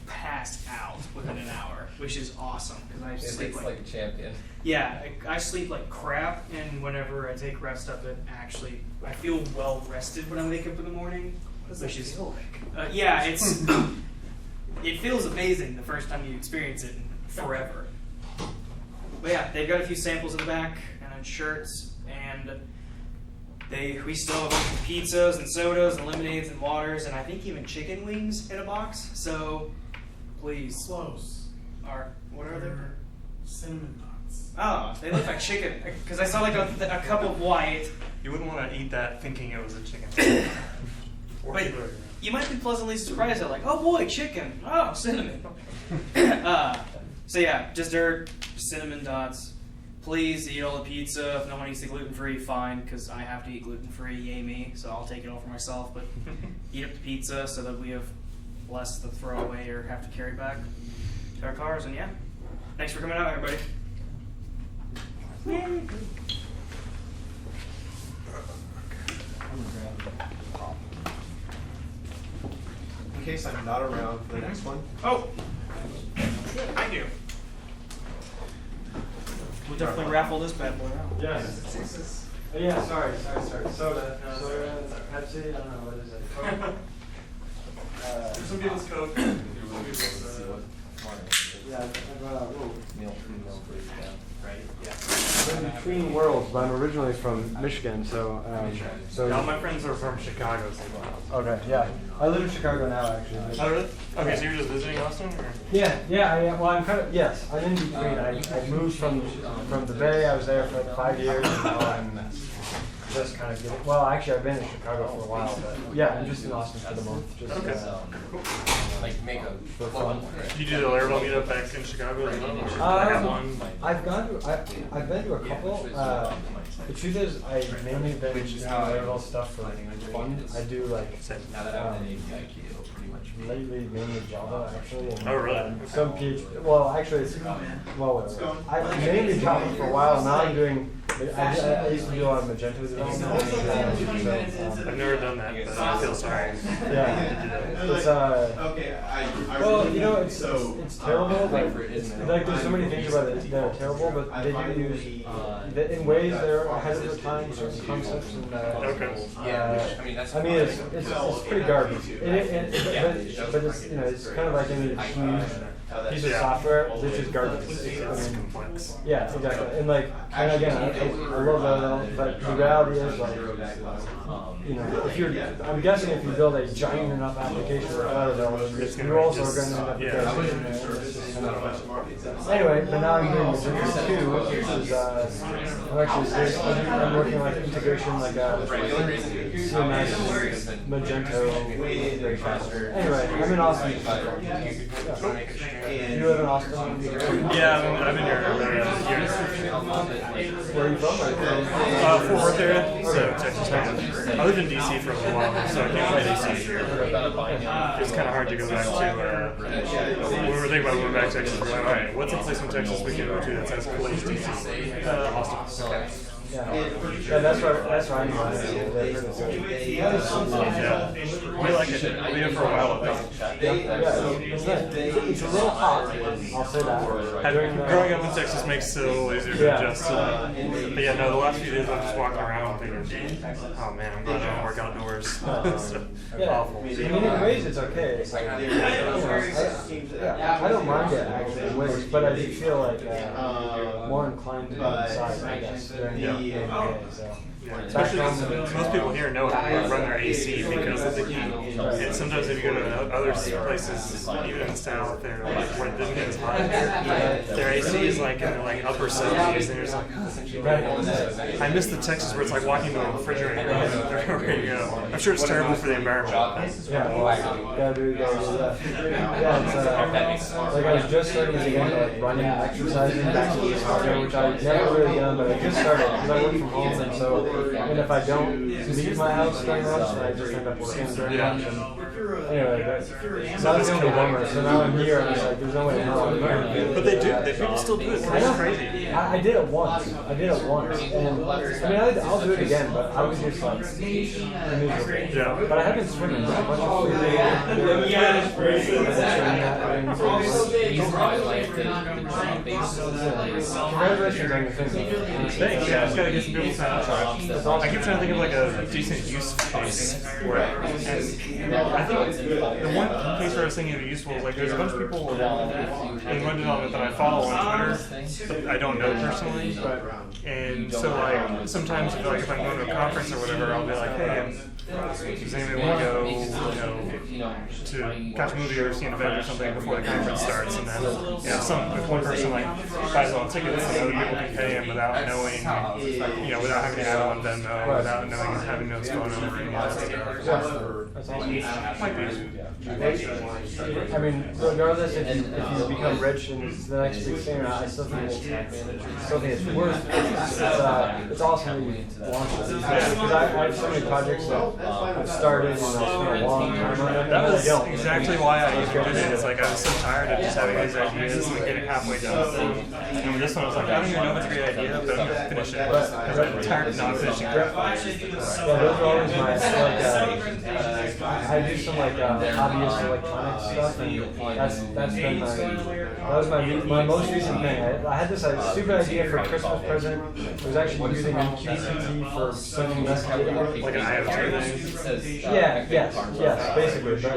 pass out within an hour, which is awesome, because I sleep It's like a champion. yeah, I sleep like crap, and whenever I take Rest Up, I feel well rested when I wake up in the morning. What does that feel like? Yeah, it feels amazing the first time you experience it in forever. But yeah, they've got a few samples in the back, and then shirts, and we still have pizzas and sodas and lemonades and waters, and I think even chicken wings in a box. So please, Close. what are they? They're cinnamon nuts. Oh, they look like chicken, because I saw like a cup of white. You wouldn't want to eat that thinking it was a chicken. Or But a burger. you might be pleasantly surprised at like, oh boy, chicken. Oh, cinnamon. So yeah, dessert, cinnamon dots. Please eat all the pizza. If no one eats the gluten-free, fine, because I have to eat gluten-free, yay me, so I'll take it all for myself. But eat up the pizza so that we have less to throw away or have to carry back to our cars. And yeah, thanks for coming out, everybody. Yay. In case I'm not around for the next one. Oh, I do. We'll definitely raffle this bad boy out. Yes. Yeah, sorry. Soda, Pepsi, I don't know, what is it? Some people's Coke. Some people's Yeah, whoa. Meal breakdown. Right, yeah. I'm in between worlds, but I'm originally from Michigan, so All my friends are from Chicago. Okay, yeah. I live in Chicago now, actually. Oh, really? Okay, so you're just visiting Austin? Or? Yeah. Well, I'm kind of, yes, I'm in between. I moved from the Bay. I was there for like 5 years, and now I'm just kind of getting, well, actually, I've been in Chicago for a while, but yeah, I'm just in Austin for the month. Just, Okay. Like make a for fun. You do the Laravel meetup back in Chicago as well? Or I have one. I've been to a couple. The truth is, I mainly been doing Laravel stuff for fun. I do like lately mainly Java actually. And, Oh, really? some PHP. Well, actually, it's whatever. I mainly Java for a while. Now I'm doing. I used to do a lot of Magento development. I've never done that, but I feel sorry. Yeah, it's Okay, well, you know, it's terrible. Like there's so many things about it that are terrible, but they do use in ways they're ahead of their time. Certain concepts and I mean, it's pretty garbage. But it's it's kind of like any huge piece of software, which is garbage. It's complex. Yeah, exactly. And again, I love that, but the reality is like, if you're, I'm guessing if you build a giant enough application for Laravel, you also are going to end up with anyway, but now I'm doing Magento 2, which is, I'm working like integration, like CMS, Magento integration. Anyway, I'm in Austin. You live in Austin? Yeah, I've been here about a year. Where are you from? Fort Worth area, so Texas. I lived in DC for a little while, so I came to DC here. It's kind of hard to go back to, we were thinking about going back to Texas. We're like, all right, what's a place in Texas we can go to that's as cool as DC? Austin. Yeah, that's right I'm from. Yeah, we like it. We'll be here for a while, I think. It's nice. It's a little hot, I'll say that. Growing up in Texas makes it a little easier to adjust to that. But yeah, no, the last few days I'm just walking around thinking, oh man, I'm glad I don't work outdoors. So, awful. I mean, in ways it's okay. It's like, I don't mind it actually in ways, but I do feel like more inclined to the side, I guess. Especially most people here know how to run their AC because of the heat. And sometimes if you go to other places, even in the South, they're like, where it doesn't get as hot, their AC is like in the upper 70s, and you're just like, I miss the Texas where it's like walking to a refrigerator. Ready to go. I'm sure it's terrible for the environment. Yeah, it's like I was just starting to get into like running, exercising, back to this hardware, which I've never really done, but I just started because I work from home, and so. And if I don't leave my house during lunch, then I just end up working during lunch. And anyway, so that's going to be a bummer. So now I'm here, and it's like, there's no way in hell I'm here. But they people still do it. It's crazy. I did it once. And I mean, I'll do it again, but I was just like, yeah. But I have been swimming. A bunch of congratulations on your thing. Thanks. Yeah, I just gotta get some people signed up. I keep trying to think of like a decent use case for it. And I think the one case where I was thinking of useful is like there's a bunch of people in web development that I follow on Twitter that I don't know personally. And so like sometimes if I'm going to a conference or whatever, I'll be like, hey, does anybody want to go, to catch a movie or see an event or something before the conference starts? And then, if one person like buys all the tickets, and other people can pay him without knowing, without having to add on Venmo, without knowing having no phone number or any of that stuff. That's awesome. Might be. I mean, regardless if you become rich and it's the next big thing, I still think it's worth. It's awesome that you launch it because I have so many projects that I've started and I spent a long time on them. That was exactly why I did it. It's like I was so tired of just having these ideas and getting halfway done. And with this one, I was like, I don't even know if it's a great idea, but I'm gonna finish it because I'm tired of not finishing it. Yeah, those are always my I do some like hobbyist electronics stuff, and that's been my most recent thing. I had this stupid idea for a Christmas present. It was actually using MQTT for sending messages. Like an IoT thing? Yeah, yes, basically. But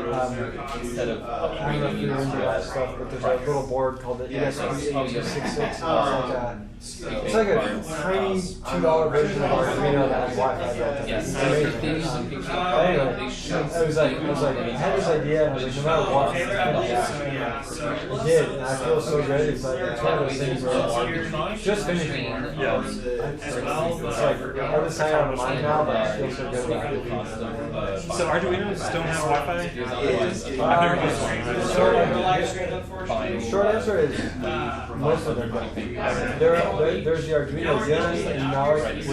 instead of I don't know if you're into that stuff, but there's a little board called the ESP8266. It's like a tiny $2 version of Arduino that has Wi-Fi built in. Yes, It's amazing. Anyway, I had this idea, and I was like, no matter what, it's gonna happen. It did, and I feel so good. It's like it's one of those things where it's just finishing one. Yeah. It's like all this time out of mind now, but I feel so good about it. So Arduinos don't have Wi-Fi? I've never used one. Short answer is most of them don't. There's the Arduino Xenon and Malik, which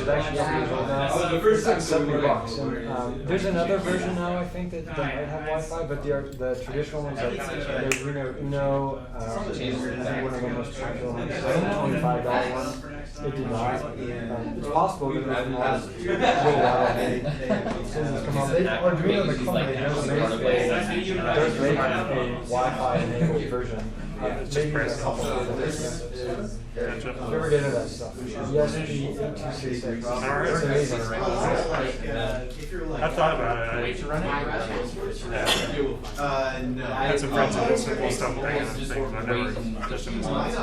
is actually up years old now. It's like $70. And there's another version now, I think, that might have Wi-Fi, but the traditional ones, like the Arduino Uno, is one of the most popular ones. The $25 one, it did not. It's possible that there's more little while systems come out. Arduino, the company, does make a Wi-Fi enabled version. Maybe a couple of others. Never get into that stuff. ESP8266. It's amazing. I've thought about it. No. I had some friends who did simple stuff with things, but I've never touched them as much.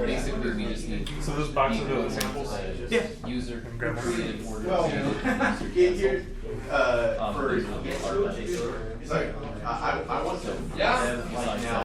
Basically, we just need. So those boxes are the samples? Yeah. User created order. Well, here, for, sorry, I want to. Yeah.